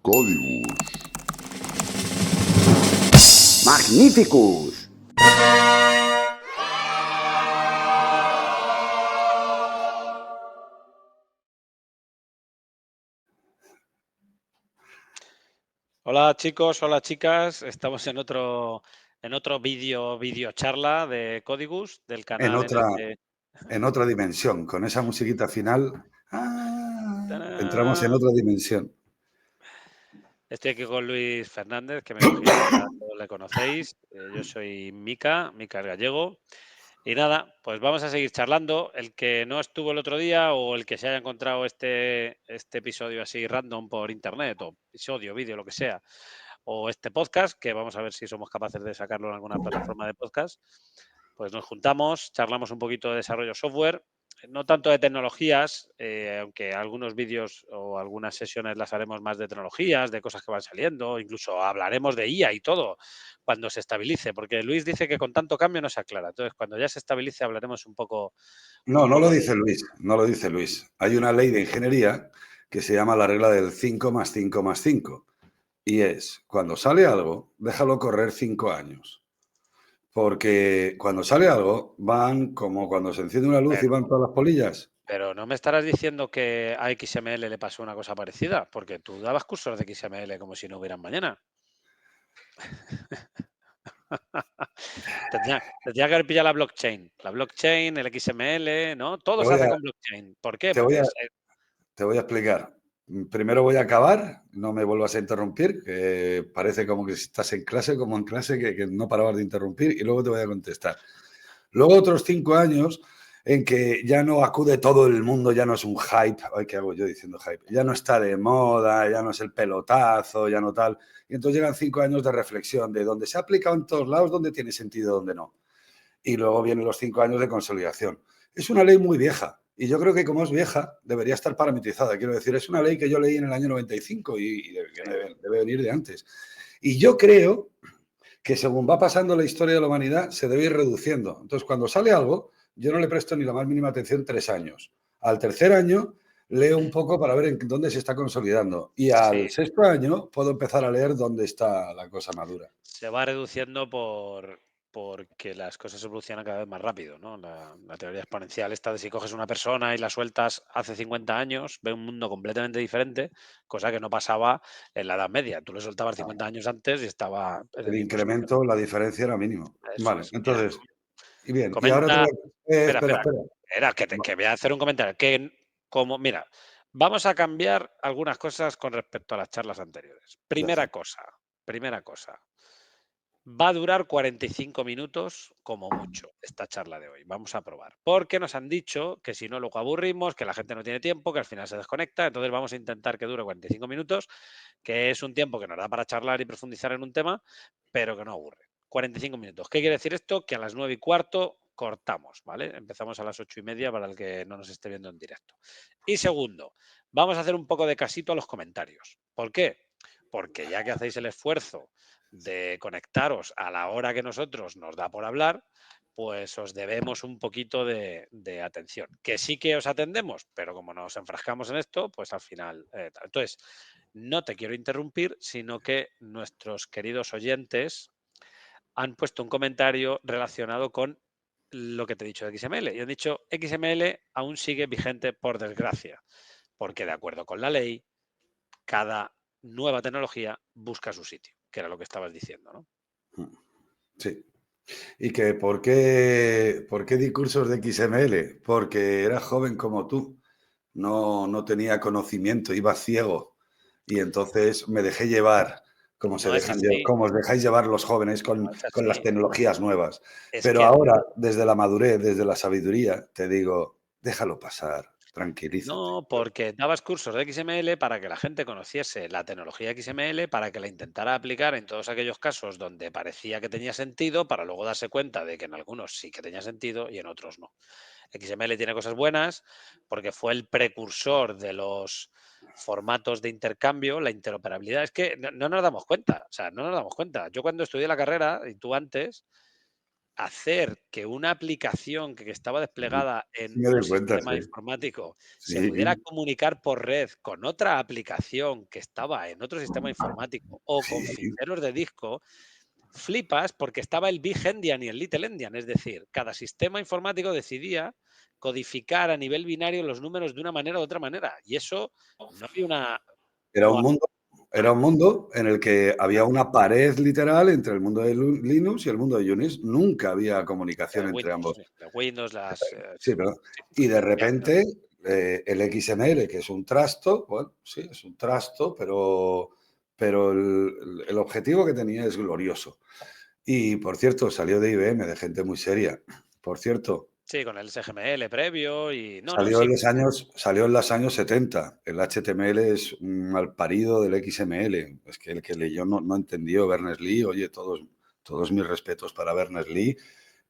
Códigos. Magnificus. Hola chicos, hola chicas, estamos en otro vídeo charla de Códigos del canal en otra dimensión, con esa musiquita final, entramos en otra dimensión. Estoy aquí con Luis Fernández, que me imagino que ya todos le conocéis. Yo soy Mica el Gallego. Y nada, pues vamos a seguir charlando. El que no estuvo el otro día o el que se haya encontrado este episodio así random por internet o episodio, vídeo, lo que sea, o este podcast, que vamos a ver si somos capaces de sacarlo en alguna plataforma de podcast, pues nos juntamos, charlamos un poquito de desarrollo software, no tanto de tecnologías, aunque algunos vídeos o algunas sesiones las haremos más de tecnologías, de cosas que van saliendo, incluso hablaremos de IA y todo cuando se estabilice, porque Luis dice que con tanto cambio no se aclara. Entonces, cuando ya se estabilice hablaremos un poco... No lo dice Luis, no lo dice Luis. Hay una ley de ingeniería que se llama la regla del 5 más 5 más 5. Y es, cuando sale algo, déjalo correr 5 años. Porque cuando sale algo, van como cuando se enciende una luz y van todas las polillas. Pero no me estarás diciendo que a XML le pasó una cosa parecida, porque tú dabas cursos de XML como si no hubieran mañana. Tendría que haber pillado la blockchain. La blockchain, el XML, ¿no? Todo se hace con blockchain. ¿Por qué? Te voy a explicar. Primero voy a acabar, no me vuelvas a interrumpir, que parece como que estás en clase, como en clase, que no parabas de interrumpir, y luego te voy a contestar. Luego otros 5 años en que ya no acude todo el mundo, ya no es un hype, ay, ¿qué hago yo diciendo hype? Ya no está de moda, ya no es el pelotazo, ya no tal. Y entonces llegan 5 años de reflexión de dónde se ha aplicado en todos lados, dónde tiene sentido, dónde no. Y luego vienen los 5 años de consolidación. Es una ley muy vieja y yo creo que como es vieja debería estar parametrizada. Quiero decir, es una ley que yo leí en el año 95 y debe venir de antes. Y yo creo que según va pasando la historia de la humanidad se debe ir reduciendo. Entonces, cuando sale algo, yo no le presto ni la más mínima atención 3 años. Al tercer año leo un poco para ver en dónde se está consolidando. Y al sexto año puedo empezar a leer dónde está la cosa madura. Se va reduciendo porque las cosas evolucionan cada vez más rápido, ¿no? La teoría exponencial esta de si coges una persona y la sueltas hace 50 años, ve un mundo completamente diferente, cosa que no pasaba en la Edad Media. Tú lo soltabas 50 años antes y estaba en el El mismo incremento, la diferencia era mínimo. Eso Vale, es. entonces, y bien, y ahora te Comenta. voy a... espera. Que voy a hacer un comentario. Mira, vamos a cambiar algunas cosas con respecto a las charlas anteriores. Primera cosa. Va a durar 45 minutos como mucho esta charla de hoy. Vamos a probar. Porque nos han dicho que si no, luego aburrimos, que la gente no tiene tiempo, que al final se desconecta. Entonces vamos a intentar que dure 45 minutos, que es un tiempo que nos da para charlar y profundizar en un tema, pero que no aburre. 45 minutos. ¿Qué quiere decir esto? Que a las 9:15 cortamos, ¿vale? Empezamos a las 8:30 para el que no nos esté viendo en directo. Y segundo, vamos a hacer un poco de casito a los comentarios. ¿Por qué? Porque ya que hacéis el esfuerzo de conectaros a la hora que nosotros nos da por hablar, pues os debemos un poquito de atención. Que sí que os atendemos, pero como nos enfrascamos en esto, pues al final... Entonces, no te quiero interrumpir, sino que nuestros queridos oyentes han puesto un comentario relacionado con lo que te he dicho de XML. Y han dicho, XML aún sigue vigente por desgracia, porque de acuerdo con la ley, cada nueva tecnología busca su sitio, que era lo que estabas diciendo, ¿no? Sí. ¿Y que por qué di cursos de XML? Porque era joven como tú, no tenía conocimiento, iba ciego y entonces me dejé llevar, como os dejáis llevar los jóvenes con las tecnologías nuevas. Pero ahora, desde la madurez, desde la sabiduría, te digo, déjalo pasar, tranquilízate. No, porque dabas cursos de XML para que la gente conociese la tecnología XML, para que la intentara aplicar en todos aquellos casos donde parecía que tenía sentido, para luego darse cuenta de que en algunos sí que tenía sentido y en otros no. XML tiene cosas buenas porque fue el precursor de los formatos de intercambio, la interoperabilidad. Es que no nos damos cuenta, o sea, no nos damos cuenta. Yo cuando estudié la carrera, y tú antes, hacer que una aplicación que estaba desplegada Sí en me un doy cuenta, sistema sí. informático se pudiera Sí, comunicar por red con otra aplicación que estaba en otro sistema informático o con sí. ficheros de disco, flipas porque estaba el Big Endian y el Little Endian. Es decir, cada sistema informático decidía codificar a nivel binario los números de una manera u otra manera. Y eso no había una... Era No, un mundo era un mundo en el que había una pared literal entre el mundo de Linux y el mundo de Unix. Nunca había comunicación entre Windows, ambos. sí, de Windows, las... Sí, pero sí, y de ya, repente, el XML, que es un trasto, bueno, sí, es un trasto, pero el objetivo que tenía es glorioso. Y, por cierto, salió de IBM, de gente muy seria. Por cierto, sí, con el SGML previo y... No, no, salió sí. en los años 70. El HTML es un malparido del XML. Es que el que leyó no entendió Berners-Lee. Oye, todos mis respetos para Berners-Lee,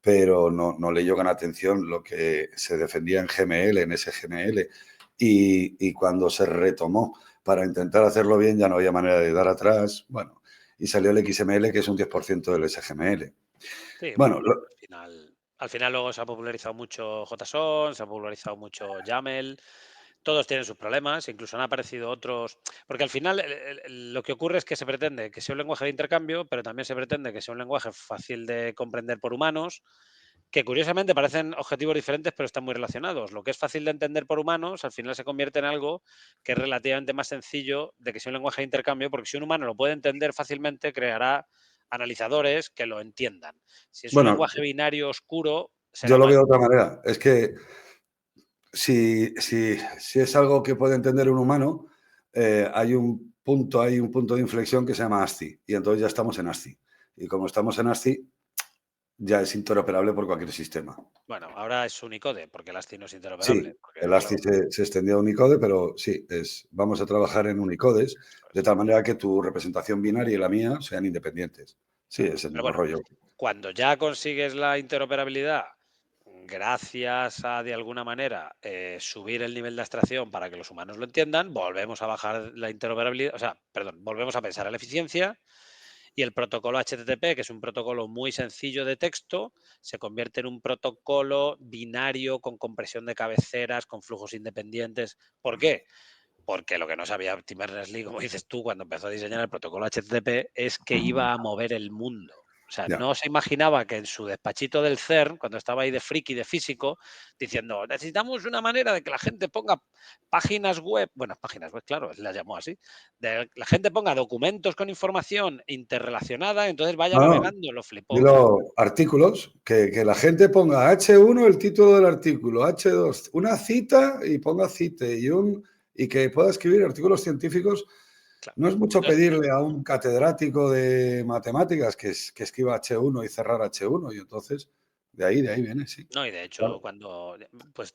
pero no leyó con atención lo que se defendía en GML, en SGML. Y cuando se retomó para intentar hacerlo bien, ya no había manera de dar atrás. Bueno, y salió el XML, que es un 10% del SGML. Sí, Bueno, bueno, al final luego se ha popularizado mucho JSON, se ha popularizado mucho YAML, todos tienen sus problemas, incluso han aparecido otros, porque al final lo que ocurre es que se pretende que sea un lenguaje de intercambio, pero también se pretende que sea un lenguaje fácil de comprender por humanos, que curiosamente parecen objetivos diferentes, pero están muy relacionados. Lo que es fácil de entender por humanos, al final se convierte en algo que es relativamente más sencillo de que sea un lenguaje de intercambio, porque si un humano lo puede entender fácilmente, creará analizadores que lo entiendan. Si es un bueno, lenguaje binario oscuro, yo será lo más veo de otra difícil. manera. Es que si es algo que puede entender un humano, hay un punto de inflexión que se llama ASCII. Y entonces ya estamos en ASCII. Y como estamos en ASCII, ya es interoperable por cualquier sistema. Bueno, ahora es Unicode, porque el ASCII no es Sí, interoperable. el Porque, ASCII claro, se extendió a Unicode, pero sí, vamos a trabajar en Unicodes, eso de es. tal manera que tu representación binaria y la mía sean independientes. Sí, Claro. es el Pero mismo bueno, rollo. cuando ya consigues la interoperabilidad, gracias a, de alguna manera, subir el nivel de abstracción para que los humanos lo entiendan, volvemos a bajar la interoperabilidad, o sea, perdón, volvemos a pensar en la eficiencia y el protocolo HTTP, que es un protocolo muy sencillo de texto, se convierte en un protocolo binario con compresión de cabeceras, con flujos independientes. ¿Por qué? Porque lo que no sabía Tim Berners-Lee, como dices tú, cuando empezó a diseñar el protocolo HTTP, es que iba a mover el mundo. O sea, Ya. no se imaginaba que en su despachito del CERN, cuando estaba ahí de friki, de físico, diciendo, necesitamos una manera de que la gente ponga páginas web, bueno, páginas web, claro, él la llamó así, de la gente ponga documentos con información interrelacionada, entonces vaya No, no. navegando, lo flipó. Dilo, artículos, que la gente ponga H1 el título del artículo, H2 una cita y ponga cite y que pueda escribir artículos científicos. Claro. No es mucho pedirle a un catedrático de matemáticas que escriba H1 y cerrar H1 y entonces de ahí viene, sí. No, y de hecho, Claro, cuando, pues,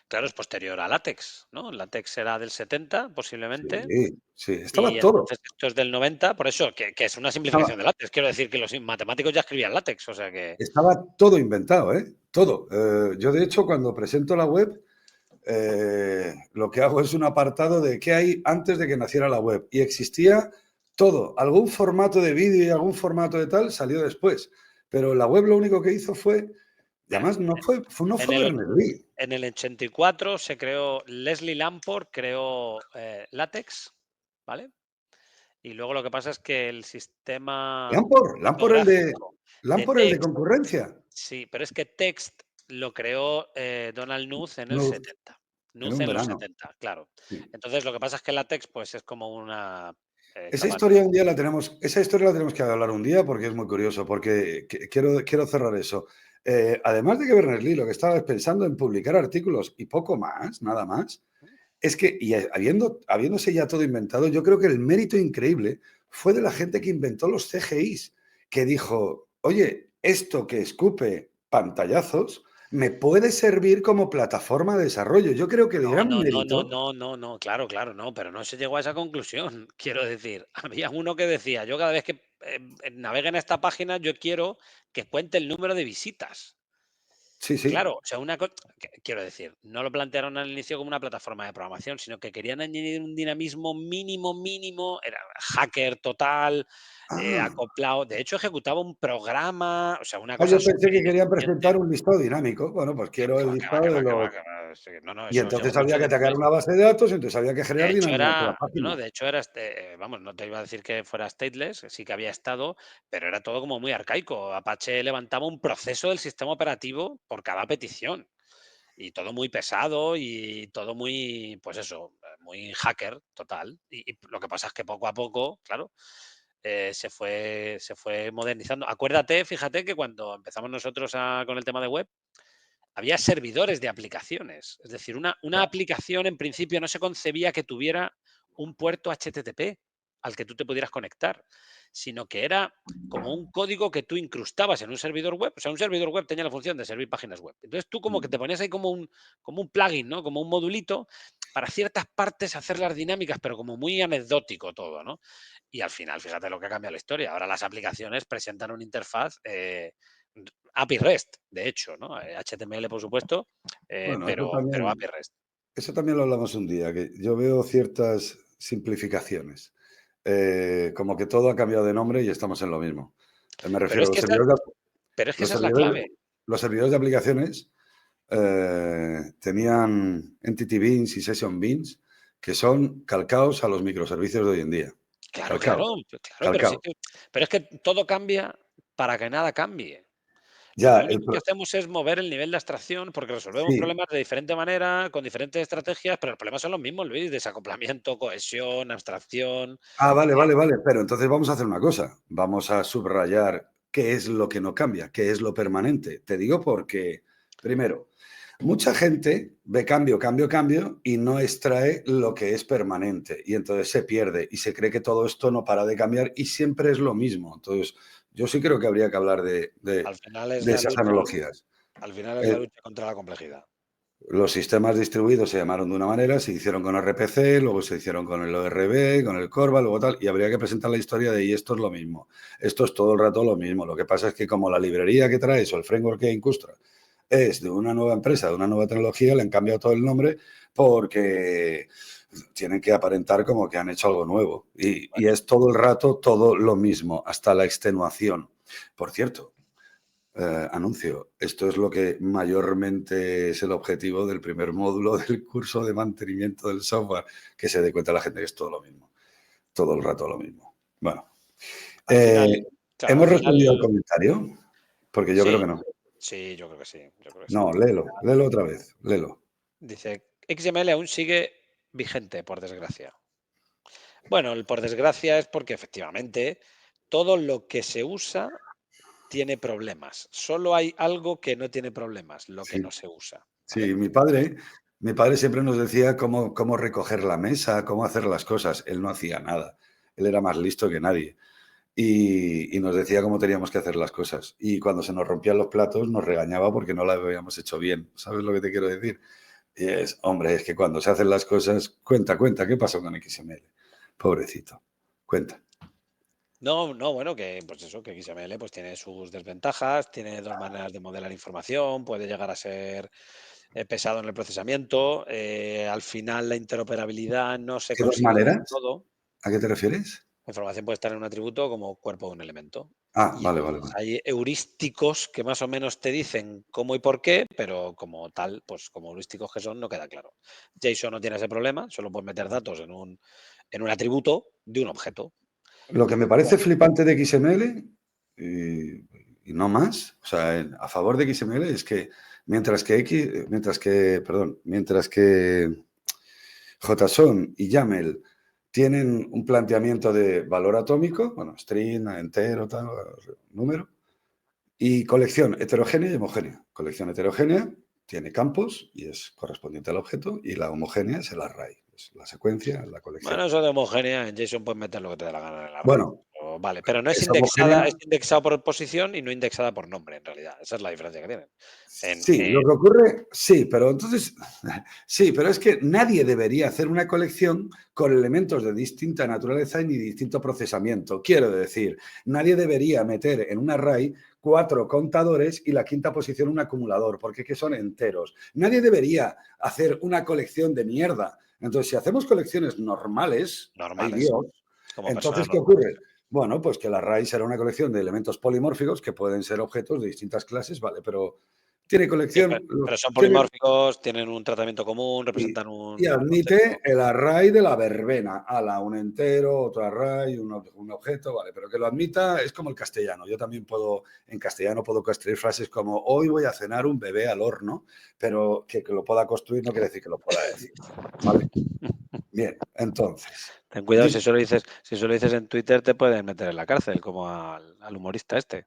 claro, es posterior a látex, ¿no? Látex será del 70, sí, posiblemente, sí, estaba y todo. entonces esto es del 90, por eso, que es una Estaba, simplificación de látex. Quiero decir que los matemáticos ya escribían látex, o sea que... estaba todo inventado, ¿eh? Todo. Yo, de hecho, cuando presento la web, lo que hago es un apartado de qué hay antes de que naciera la web. Y existía todo. Algún formato de vídeo y algún formato de tal salió después. Pero la web lo único que hizo fue, y Mira, además no fue en el, Berners-Lee. en el 84 se creó, Leslie Lamport creó látex, ¿vale? Y luego lo que pasa es que el sistema Lamport criptográfico de El de text. concurrencia. Sí, pero es que Text lo creó Donald Knuth en el No, 70. en Knuth un en los verano. 70, claro. Sí. Entonces, lo que pasa es que la Text, pues es como una. Esa Estaban. historia un día esa historia la tenemos que hablar un día porque es muy curioso, porque quiero cerrar eso. Además de que Berners-Lee lo que estaba es pensando en publicar artículos y poco más, nada más, es que, y habiéndose ya todo inventado, yo creo que el mérito increíble fue de la gente que inventó los CGIs, que dijo, oye, esto que escupe pantallazos me puede servir como plataforma de desarrollo. Yo creo que el No, gran no, no, no, mérito, no, no, no, claro, claro, no, pero no se llegó a esa conclusión. Quiero decir, había uno que decía, yo cada vez que navegue en esta página, yo quiero que cuente el número de visitas. Sí, sí. Claro, o sea, quiero decir, no lo plantearon al inicio como una plataforma de programación, sino que querían añadir un dinamismo mínimo, era hacker total, Ah, acoplado. De hecho, ejecutaba un programa, o sea, una cosa yo pensé súper que querían ineficiente. presentar un listado dinámico. Bueno, pues quiero Que el va, que va, listado que de va, que va, los... que va. Sí, no, no, Y eso entonces llegó había mucho que atacar después. una base de datos, entonces había que De generar hecho dinamismo en la era página. no, de hecho era, vamos, no te iba a decir que fuera stateless, sí que había estado, pero era todo como muy arcaico. Apache levantaba un proceso del sistema operativo por cada petición, y todo muy pesado y todo muy, pues eso, muy hacker total. Y lo que pasa es que poco a poco, claro, se fue modernizando. Acuérdate, fíjate que cuando empezamos nosotros con el tema de web, había servidores de aplicaciones. Es decir, una Ya. aplicación en principio no se concebía que tuviera un puerto HTTP al que tú te pudieras conectar, sino que era como un código que tú incrustabas en un servidor web. O sea, un servidor web tenía la función de servir páginas web. Entonces tú como que Mm. te ponías ahí como un plugin, ¿no? Como un modulito para ciertas partes hacerlas dinámicas, pero como muy anecdótico todo, ¿no? Y al final, fíjate lo que cambia la historia. Ahora las aplicaciones presentan una interfaz API REST, de hecho, ¿no? HTML, por supuesto, Bueno, pero API REST. eso también lo hablamos un día, que yo veo ciertas simplificaciones. Como que todo ha cambiado de nombre y estamos en lo mismo. Me Pero refiero es a que esa, pero es que los esa es la servidores, clave. los servidores de aplicaciones tenían Entity Beans y Session Beans que son calcados a los microservicios de hoy en día. Claro, claro, Calcaos, claro, pero sí calcaos. pero es que todo cambia para que nada cambie. Ya, Lo único que hacemos es mover el nivel de abstracción porque resolvemos sí. problemas de diferente manera, con diferentes estrategias, pero los problemas son los mismos, Luis: desacoplamiento, cohesión, abstracción. Vale, vale, vale. Pero entonces vamos a hacer una cosa. Vamos a subrayar qué es lo que no cambia, qué es lo permanente. Te digo porque, primero, mucha gente ve cambio, cambio, cambio y no extrae lo que es permanente. Y entonces se pierde y se cree que todo esto no para de cambiar y siempre es lo mismo. Entonces, yo sí creo que habría que hablar Al final es de la esas lucha analogías. al final es la Eh, lucha contra la complejidad. los sistemas distribuidos se llamaron de una manera, se hicieron con RPC, luego se hicieron con el ORB, con el Corba, luego tal, y habría que presentar la historia de y esto es lo mismo. Esto es todo el rato lo mismo. Lo que pasa es que como la librería que traes o el framework que incrustra es de una nueva empresa, de una nueva tecnología, le han cambiado todo el nombre porque tienen que aparentar como que han hecho algo nuevo. Y es todo el rato todo lo mismo, hasta la extenuación. Por cierto, anuncio. Esto es lo que mayormente es el objetivo del primer módulo del curso de mantenimiento del software, que se dé cuenta la gente que es todo lo mismo, todo el rato lo mismo. Bueno, Al final, eh, claro, al ¿hemos final respondido al comentario? Porque yo creo sí, que no. sí, yo creo que sí, yo creo que sí. No, léelo otra vez, léelo. Dice: XML aún sigue vigente, por desgracia. Bueno, el por desgracia es porque efectivamente todo lo que se usa tiene problemas. Solo hay algo que no tiene problemas, lo que Sí, no se usa, ¿vale? sí, mi padre siempre nos decía cómo recoger la mesa, cómo hacer las cosas. Él no hacía nada. Él era más listo que nadie. Y nos decía cómo teníamos que hacer las cosas. Y cuando se nos rompían los platos nos regañaba porque no lo habíamos hecho bien. ¿Sabes lo que te quiero decir? Y hombre, es que cuando se hacen las cosas, cuenta, ¿qué pasó con XML? Pobrecito, cuenta. No, no, bueno, que pues eso, que XML pues tiene sus desventajas, tiene dos maneras de modelar información, puede llegar a ser pesado en el procesamiento. Al final la interoperabilidad no se ¿Qué dos consigue del maneras? todo. ¿A qué te refieres? La información puede estar en un atributo como cuerpo de un elemento. Ah, Y vale, vale, entonces vale. hay heurísticos que más o menos te dicen cómo y por qué, pero como tal, pues como heurísticos que son, no queda claro. JSON no tiene ese problema, solo puedes meter datos en un atributo de un objeto. Lo que me parece flipante de XML, y no más, o sea, a favor de XML es que mientras que JSON y YAML tienen un planteamiento de valor atómico, bueno, string, entero, tal, número, y colección heterogénea y homogénea. Colección heterogénea tiene campos y es correspondiente al objeto, y la homogénea es el array, es la secuencia, la colección. Bueno, eso de homogénea, en JSON puedes meter lo que te dé la gana en el array. Bueno, Claro, vale, pero no es Es indexada, homogénea. es indexado por posición y no indexada por nombre, en realidad. Esa es la diferencia que tienen. Sí, lo que ocurre, sí, pero entonces, sí, pero es que nadie debería hacer una colección con elementos de distinta naturaleza ni distinto procesamiento. Quiero decir, nadie debería meter en un array 4 contadores y la quinta posición un acumulador, porque que son enteros. Nadie debería hacer una colección de mierda. Entonces, si hacemos colecciones normales, ay normales, Dios, como personas entonces, ¿qué normales. ocurre? Bueno, pues que el array será una colección de elementos polimórficos que pueden ser objetos de distintas clases, vale, pero tiene Sí, colección, pero son tiene, polimórficos, tienen un tratamiento común, y, representan y un admite concepto. el array de la verbena, ala, un entero, otro array, un objeto, vale, pero que lo admita es como el castellano. Yo también puedo, en castellano puedo construir frases como hoy voy a cenar un bebé al horno, pero que lo pueda construir no quiere decir que lo pueda decir, ¿vale? Bien, entonces, Ten cuidado, si solo dices en Twitter te pueden meter en la cárcel, como al humorista este.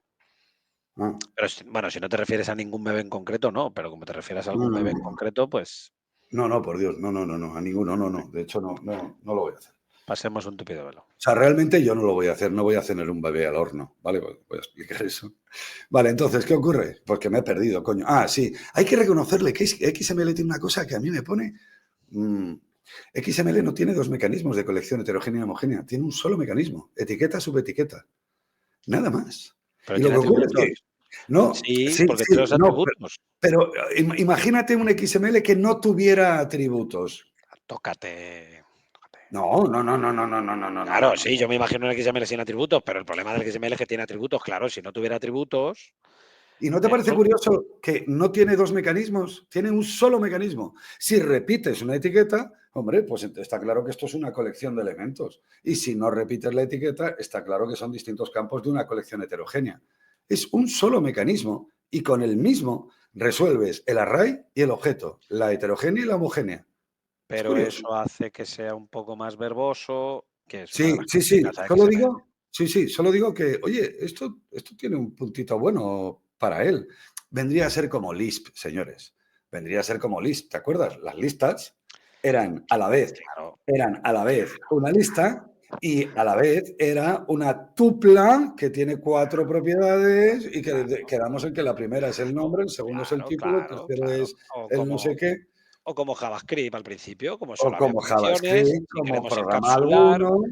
ah, Pero bueno, si no te refieres a ningún bebé en concreto, no, pero como te refieres a algún bebé en mm, concreto, pues no, por Dios, no, a ninguno, no, de hecho no lo voy a hacer. pasemos un tupido velo. O sea, realmente yo no lo voy a hacer, no voy a cenar un bebé al horno, ¿vale? Voy a explicar eso. Vale, entonces, ¿qué ocurre? Pues que me he perdido, coño. Ah, sí, hay que reconocerle que XML tiene una cosa que a mí me pone... XML no tiene 2 mecanismos de colección heterogénea y homogénea, tiene un solo mecanismo, etiqueta, subetiqueta, nada más. Pero Y lo tiene que ocurre es atributos. que... No, Sí, sí, porque tiene los no, atributos. pero imagínate un XML que no tuviera atributos. Tócate. Claro, sí, yo No. me imagino un XML sin atributos, pero el problema del XML es que tiene atributos. Claro, si no tuviera atributos, ¿Y no te parece eso, curioso que no tiene 2 mecanismos? Tiene un solo mecanismo. Si repites una etiqueta, hombre, pues está claro que esto es una colección de elementos. Y si no repites la etiqueta, está claro que son distintos campos de una colección heterogénea. Es un solo mecanismo y con el mismo resuelves el array y el objeto, la heterogénea y la homogénea. Es pero curioso. eso hace que sea un poco más verboso, que es una de Sí, las sí, sí. críticas a XML. Solo digo que, oye, esto tiene un puntito bueno para él. Vendría a ser como Lisp, señores. Vendría a ser como Lisp, ¿te acuerdas? Las listas eran a la vez, Claro, eran a la vez una lista y a la vez era una tupla que tiene 4 propiedades y que claro, quedamos en que la primera es el nombre, el segundo es el claro, título, el claro, tercero claro. es el no sé qué, O como JavaScript al principio, como o solo había como funciones, JavaScript, si como queremos programa encapsular, alguno.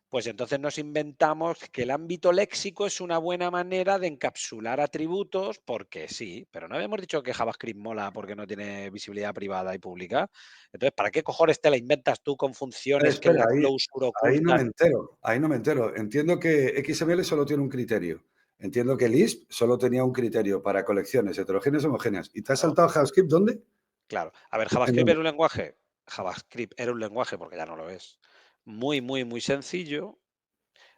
pues entonces nos inventamos que el ámbito léxico es una buena manera de encapsular atributos, porque sí, pero no habíamos dicho que JavaScript mola porque no tiene visibilidad privada y pública. Entonces, ¿para qué cojones te la inventas tú con funciones que en Espera, la ahí, closure ahí no me ocultan? entero, ahí no me entero. Entiendo que XML solo tiene un criterio. Entiendo que Lisp solo tenía un criterio para colecciones heterogéneas y homogéneas. ¿Y te has No, saltado JavaScript dónde? claro. A ver, ¿En JavaScript dónde? era un lenguaje. JavaScript era un lenguaje, porque ya no lo es. Muy, muy, muy sencillo,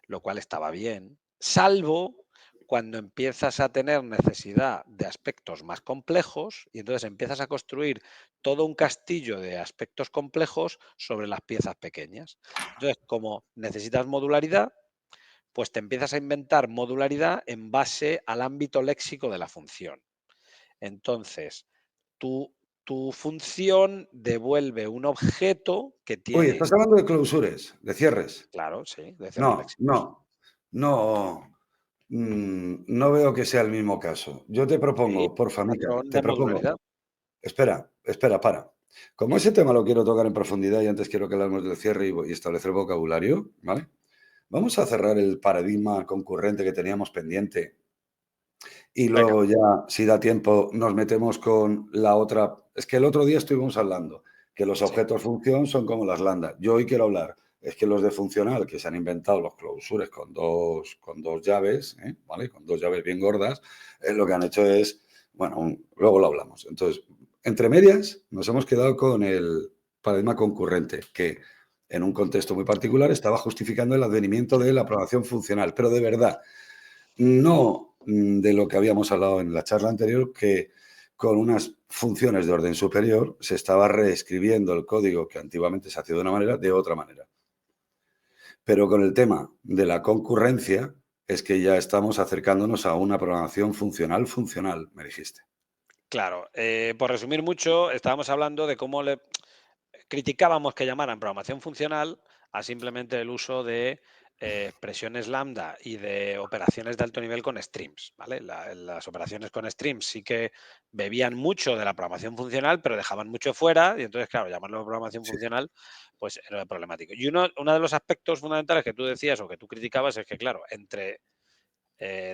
lo cual estaba bien, salvo cuando empiezas a tener necesidad de aspectos más complejos y entonces empiezas a construir todo un castillo de aspectos complejos sobre las piezas pequeñas. Entonces, como necesitas modularidad, pues te empiezas a inventar modularidad en base al ámbito léxico de la función. Entonces, tu función devuelve un objeto que Oye, tiene, estás hablando de clausures, de cierres. claro, sí, de cierres No, léxicos. no, no, no veo que sea el mismo caso. Yo te Sí, propongo, por Mica, patrón te de propongo, modularidad. espera, para. Como ese tema lo quiero tocar en profundidad y antes quiero que hablemos del cierre y establecer vocabulario, ¿vale? Vamos a cerrar el paradigma concurrente que teníamos pendiente y Venga, luego ya, si da tiempo, nos metemos con la otra. Es que el otro día estuvimos hablando que los sí. objetos función son como las lambda. Yo hoy quiero hablar, es que los de funcional, que se han inventado los clausures con dos llaves, ¿vale? Con 2 llaves bien gordas, lo que han hecho es, bueno, luego lo hablamos. Entonces, entre medias, nos hemos quedado con el paradigma concurrente, que en un contexto muy particular estaba justificando el advenimiento de la programación funcional, pero de verdad, no de lo que habíamos hablado en la charla anterior, que con unas funciones de orden superior se estaba reescribiendo el código que antiguamente se hacía de una manera, de otra manera. Pero con el tema de la concurrencia es que ya estamos acercándonos a una programación funcional, me dijiste. Claro, por resumir mucho, estábamos hablando de cómo criticábamos que llamaran programación funcional a simplemente el uso de expresiones lambda y de operaciones de alto nivel con streams, ¿vale? Las operaciones con streams sí que bebían mucho de la programación funcional, pero dejaban mucho fuera y entonces, claro, llamarlo programación Sí. funcional pues era problemático. Y uno de los aspectos fundamentales que tú decías o que tú criticabas es que, claro,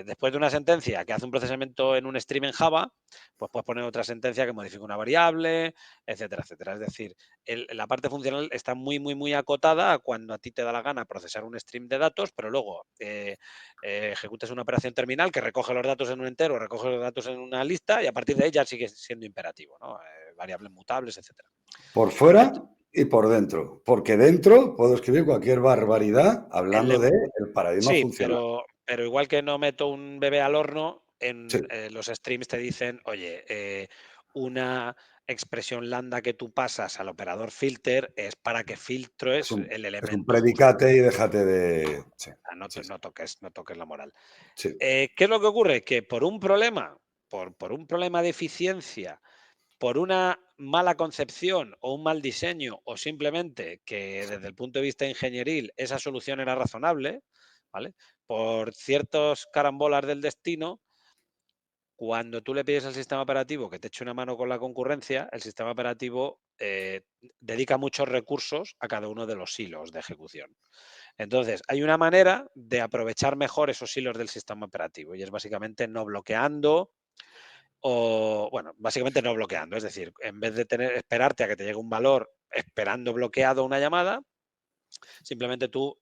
después de una sentencia que hace un procesamiento en un stream en Java, pues puedes poner otra sentencia que modifica una variable, etcétera, etcétera. Es decir, la parte funcional está muy, muy, muy acotada a cuando a ti te da la gana procesar un stream de datos, pero luego ejecutas una operación terminal que recoge los datos en un entero, recoge los datos en una lista y a partir de ahí ya sigue siendo imperativo, ¿no? Variables mutables, etcétera. Por fuera y por dentro. Porque dentro puedo escribir cualquier barbaridad hablando del paradigma Sí, funcional. pero igual que no meto un bebé al horno, Sí, en los streams te dicen, oye, una expresión lambda que tú pasas al operador filter es para que filtres el es un elemento justo. predicate y déjate de... Sí, No, sí, sí. no toques la moral. Sí. ¿Qué es lo que ocurre? Que por un problema, por un problema de eficiencia, por una mala concepción o un mal diseño, o simplemente que desde el punto de vista ingenieril esa solución era razonable, ¿vale? Por ciertos carambolas del destino, cuando tú le pides al sistema operativo que te eche una mano con la concurrencia, el sistema operativo dedica muchos recursos a cada uno de los hilos de ejecución. Entonces, hay una manera de aprovechar mejor esos hilos del sistema operativo y es básicamente no bloqueando o, bueno, básicamente no bloqueando. Es decir, en vez de esperarte a que te llegue un valor esperando bloqueado una llamada, simplemente tú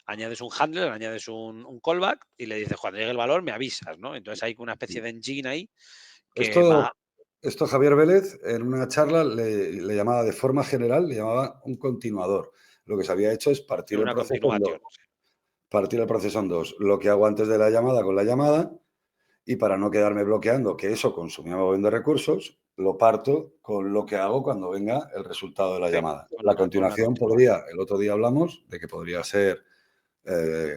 añades un handler, añades un callback y le dices, cuando llegue el valor me avisas, ¿no? Entonces hay una especie de engine ahí que va Esto Javier Vélez en una charla le llamaba de forma general, le llamaba un continuador. Lo que se había hecho es en una continuación. partir el proceso en dos. Lo que hago antes de la llamada con la llamada y para no quedarme bloqueando, que eso consumía un montón de recursos, lo parto con lo que hago cuando venga el resultado de la Sí, llamada. con La una continuación continuación. el otro día hablamos de que podría ser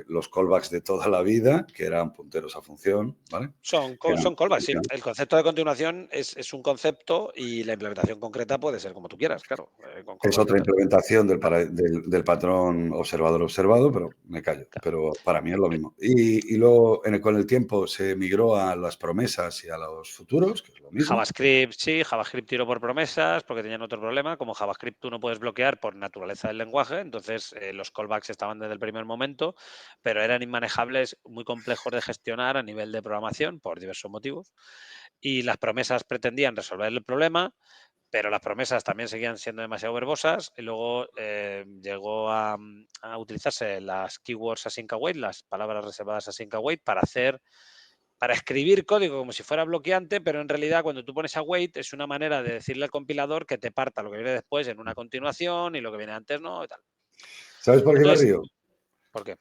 los callbacks de toda la vida, que eran punteros a función, ¿vale? Son callbacks, sí. El concepto de continuación es un concepto y la implementación concreta puede ser como tú quieras, claro. Con Es callbacks y otra tal. implementación del patrón observador-observado, pero me callo. Claro. Pero para mí es lo mismo. Y luego con el tiempo se migró a las promesas y a los futuros, que es lo mismo. JavaScript sí, JavaScript tiró por promesas porque tenían otro problema. Como JavaScript tú no puedes bloquear por naturaleza del lenguaje, entonces los callbacks estaban desde el primer momento, pero eran inmanejables, muy complejos de gestionar a nivel de programación por diversos motivos. Y las promesas pretendían resolver el problema, pero las promesas también seguían siendo demasiado verbosas y luego llegó a utilizarse las keywords async await, las palabras reservadas async await, para escribir código como si fuera bloqueante, pero en realidad cuando tú pones await es una manera de decirle al compilador que te parta lo que viene después en una continuación y lo que viene antes no y tal. ¿Sabes por qué me Entonces, río? ¿por qué?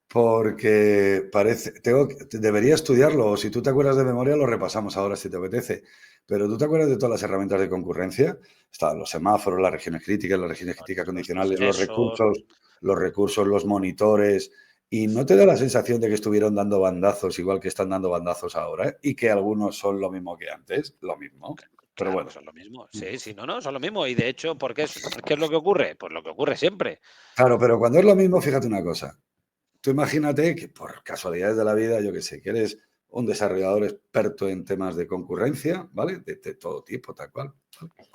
Porque debería estudiarlo, o si tú te acuerdas de memoria, lo repasamos ahora si te apetece. Pero ¿tú te acuerdas de todas las herramientas de concurrencia? Estaban los semáforos, las regiones críticas Los condicionales, procesos. los recursos, los monitores. Y no te da la sensación de que estuvieron dando bandazos, igual que están dando bandazos ahora, ¿eh? Y que algunos son lo mismo que antes, lo mismo. Pero Claro que bueno. son lo mismo. Sí, sí, no, son lo mismo. Y de hecho, ¿qué es lo que ocurre? Pues lo que ocurre siempre. Claro, pero cuando es lo mismo, fíjate una cosa. Tú imagínate que por casualidades de la vida, yo que sé, que eres un desarrollador experto en temas de concurrencia, ¿vale? De todo tipo, tal cual. ¿Vale?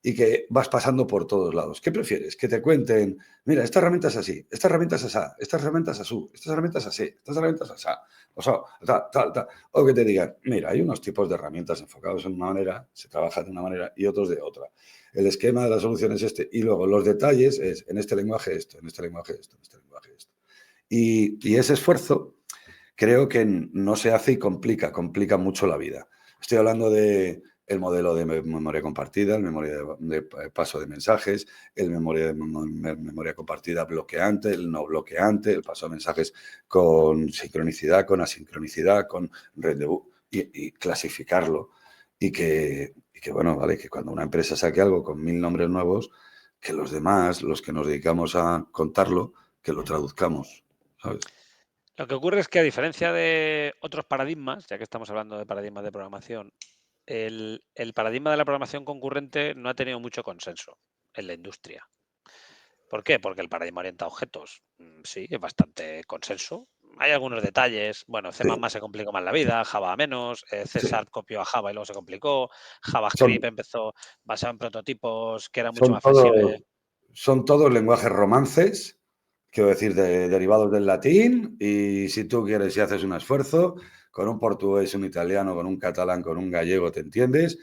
Y que vas pasando por todos lados. ¿Qué prefieres? Que te cuenten, mira, esta herramienta es así, esta herramienta es asá, esta herramienta es asú, estas herramientas así, estas herramientas asá, o sea, tal. O que te digan, mira, hay unos tipos de herramientas enfocados en una manera, se trabaja de una manera y otros de otra. El esquema de la solución es este. Y luego los detalles es en este lenguaje esto, en este lenguaje esto, en este lenguaje esto. Y ese esfuerzo creo que no se hace y complica mucho la vida. Estoy hablando de el modelo de memoria compartida, el memoria de paso de mensajes, el memoria compartida bloqueante, el no bloqueante, el paso de mensajes con sincronicidad, con asincronicidad, con rendezvous y clasificarlo. Y que, bueno, vale, que cuando una empresa saque algo con 1000 nombres nuevos, que los demás, los que nos dedicamos a contarlo, que lo traduzcamos, ¿sabes? Lo que ocurre es que a diferencia de otros paradigmas, ya que estamos hablando de paradigmas de programación, el paradigma de la programación concurrente no ha tenido mucho consenso en la industria. ¿Por qué? Porque el paradigma orientado a objetos, sí, es bastante consenso. Hay algunos detalles. Bueno, C++ Sí, se complicó más la vida, Java menos, C# sí. copió a Java y luego se complicó. JavaScript Son, empezó basado en prototipos que era mucho son más flexible. son todos lenguajes romances, quiero decir, derivados del latín, y si tú quieres y haces un esfuerzo, con un portugués, un italiano, con un catalán, con un gallego, te entiendes,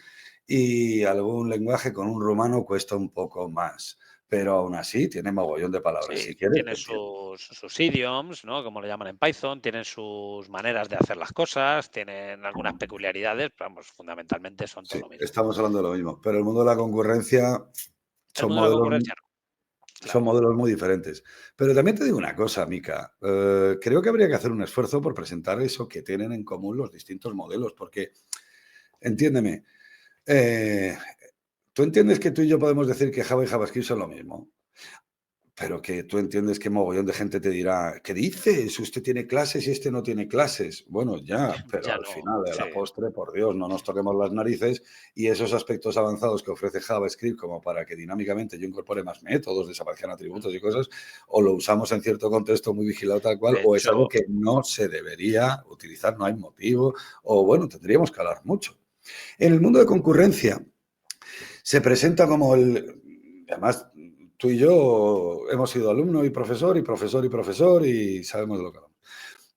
y algún lenguaje con un rumano cuesta un poco más, pero aún así tiene mogollón de palabras. Sí, Si quieres, te tienen entiendes. sus idioms, ¿no? Como lo llaman en Python, tienen sus maneras de hacer las cosas, tienen algunas peculiaridades, pero vamos, fundamentalmente son todo Sí, lo mismo. estamos hablando de lo mismo, pero el mundo de la concurrencia El son mundo de la modelos, concurrencia no, son claro. modelos muy diferentes. Pero también te digo una cosa, Mica. Creo que habría que hacer un esfuerzo por presentar eso que tienen en común los distintos modelos, porque, entiéndeme, eh, tú entiendes que tú y yo podemos decir que Java y JavaScript son lo mismo, pero que tú entiendes que mogollón de gente te dirá, ¿qué dices? Usted tiene clases y este no tiene clases. Bueno, ya, pero Ya al no, final de sí. la postre, por Dios, no nos toquemos las narices y esos aspectos avanzados que ofrece JavaScript como para que dinámicamente yo incorpore más métodos, desaparezcan atributos y cosas, o lo usamos en cierto contexto muy vigilado tal cual, De o es algo hecho, que no se debería utilizar, no hay motivo, o bueno, tendríamos que hablar mucho. En el mundo de concurrencia, se presenta como el... Además, tú y yo hemos sido alumno y profesor y profesor y profesor y sabemos de lo que hablamos.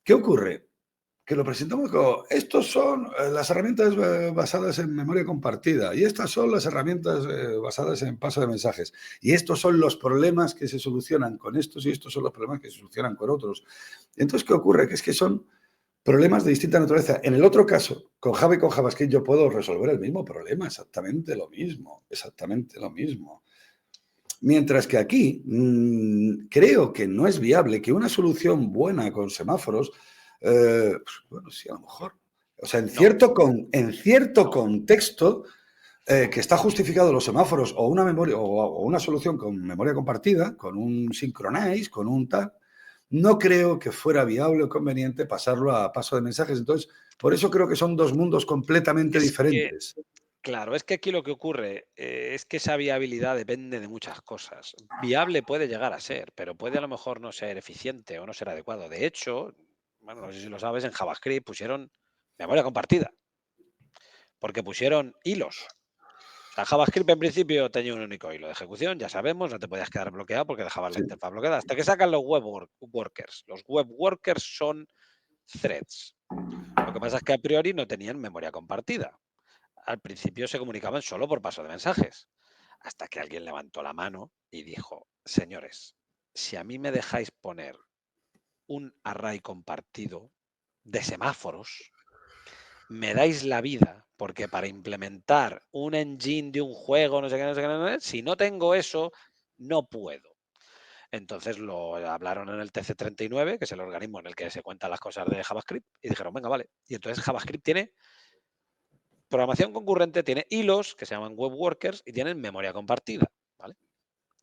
¿Qué ocurre? Que lo presentamos como, estos son las herramientas basadas en memoria compartida y estas son las herramientas basadas en paso de mensajes y estos son los problemas que se solucionan con estos y estos son los problemas que se solucionan con otros. Entonces, ¿qué ocurre? Que es que son problemas de distinta naturaleza. En el otro caso, con Java y con JavaScript yo puedo resolver el mismo problema, exactamente lo mismo, exactamente lo mismo. Mientras que aquí creo que no es viable que una solución buena con semáforos, pues, bueno, sí, a lo mejor. O sea, no, en cierto no. contexto que está justificado los semáforos o una memoria o una solución con memoria compartida, con un synchronize, con un tal, no creo que fuera viable o conveniente pasarlo a paso de mensajes. Entonces, por eso creo que son dos mundos completamente Es que, diferentes. claro, es que aquí lo que ocurre es que esa viabilidad depende de muchas cosas. Viable puede llegar a ser, pero puede a lo mejor no ser eficiente o no ser adecuado. De hecho, bueno, no sé si lo sabes, en JavaScript pusieron memoria compartida, porque pusieron hilos. O sea, JavaScript en principio tenía un único hilo de ejecución, ya sabemos, no te podías quedar bloqueado porque dejabas la Sí, interfaz bloqueada. Hasta que sacan los web workers. Los web workers son threads. Lo que pasa es que a priori no tenían memoria compartida. Al principio se comunicaban solo por paso de mensajes, hasta que alguien levantó la mano y dijo, señores, si a mí me dejáis poner un array compartido de semáforos, me dais la vida, porque para implementar un engine de un juego, no sé qué, no sé qué, no sé qué, si no tengo eso, no puedo. Entonces lo hablaron en el TC39, que es el organismo en el que se cuentan las cosas de JavaScript, y dijeron, venga, vale. Y entonces JavaScript tiene programación concurrente, tiene hilos que se llaman web workers y tienen memoria compartida, ¿vale?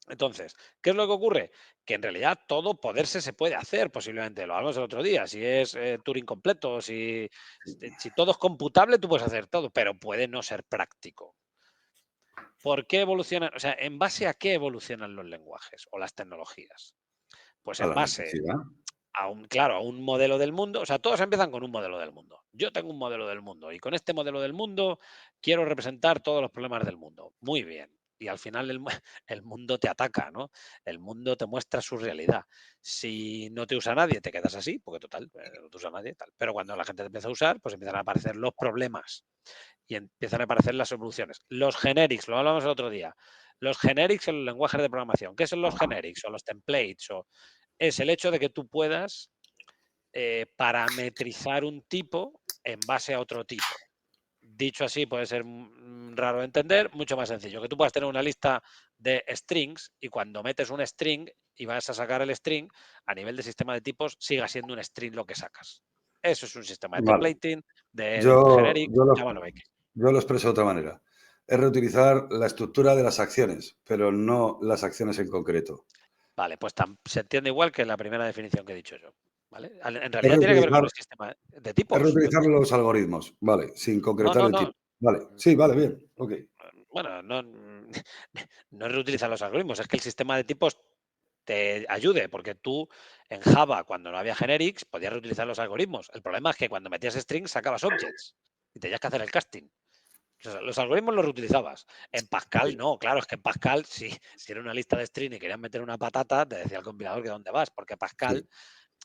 Entonces, ¿qué es lo que ocurre? Que en realidad todo poderse se puede hacer, posiblemente. Lo hablamos el otro día. Si es Turing completo, si todo es computable, tú puedes hacer todo, pero puede no ser práctico. ¿Por qué evolucionan? O sea, ¿en base a qué evolucionan los lenguajes o las tecnologías? Pues a en la base necesidad. claro, a un modelo del mundo. O sea, todos empiezan con un modelo del mundo. Yo tengo un modelo del mundo y con este modelo del mundo quiero representar todos los problemas del mundo. Muy bien. Y al final el mundo te ataca, ¿no? El mundo te muestra su realidad. Si no te usa nadie, te quedas así, porque total, no te usa nadie, tal. Pero cuando la gente te empieza a usar, pues empiezan a aparecer los problemas y empiezan a aparecer las soluciones. Los generics, lo hablamos el otro día. Los generics en los lenguajes de programación. ¿Qué son los generics o los templates? Es el hecho de que tú puedas parametrizar un tipo en base a otro tipo. Dicho así, puede ser raro de entender, mucho más sencillo. Que tú puedas tener una lista de strings y cuando metes un string y vas a sacar el string, a nivel de sistema de tipos, siga siendo un string lo que sacas. Eso es un sistema de Vale. templating, de Yo, generic, yo, lo, llámalo X. yo lo expreso de otra manera. Es reutilizar la estructura de las acciones, pero no las acciones en concreto. Vale, pues se entiende igual que la primera definición que he dicho yo. ¿Vale? En Es realidad tiene que ver con reutilizar, el sistema de es tipos. reutilizar los algoritmos, vale, sin No, concretar no, el no. tipo. Vale, sí, vale, bien, ok. Bueno, no, no es reutilizar los algoritmos, es que el sistema de tipos te ayude, porque tú en Java, cuando no había generics, podías reutilizar los algoritmos. El problema es que cuando metías strings sacabas objects y tenías que hacer el casting. Los algoritmos los reutilizabas. En Pascal no, claro, es que en Pascal, si era una lista de string y querían meter una patata, te decía el compilador que dónde vas, porque Pascal,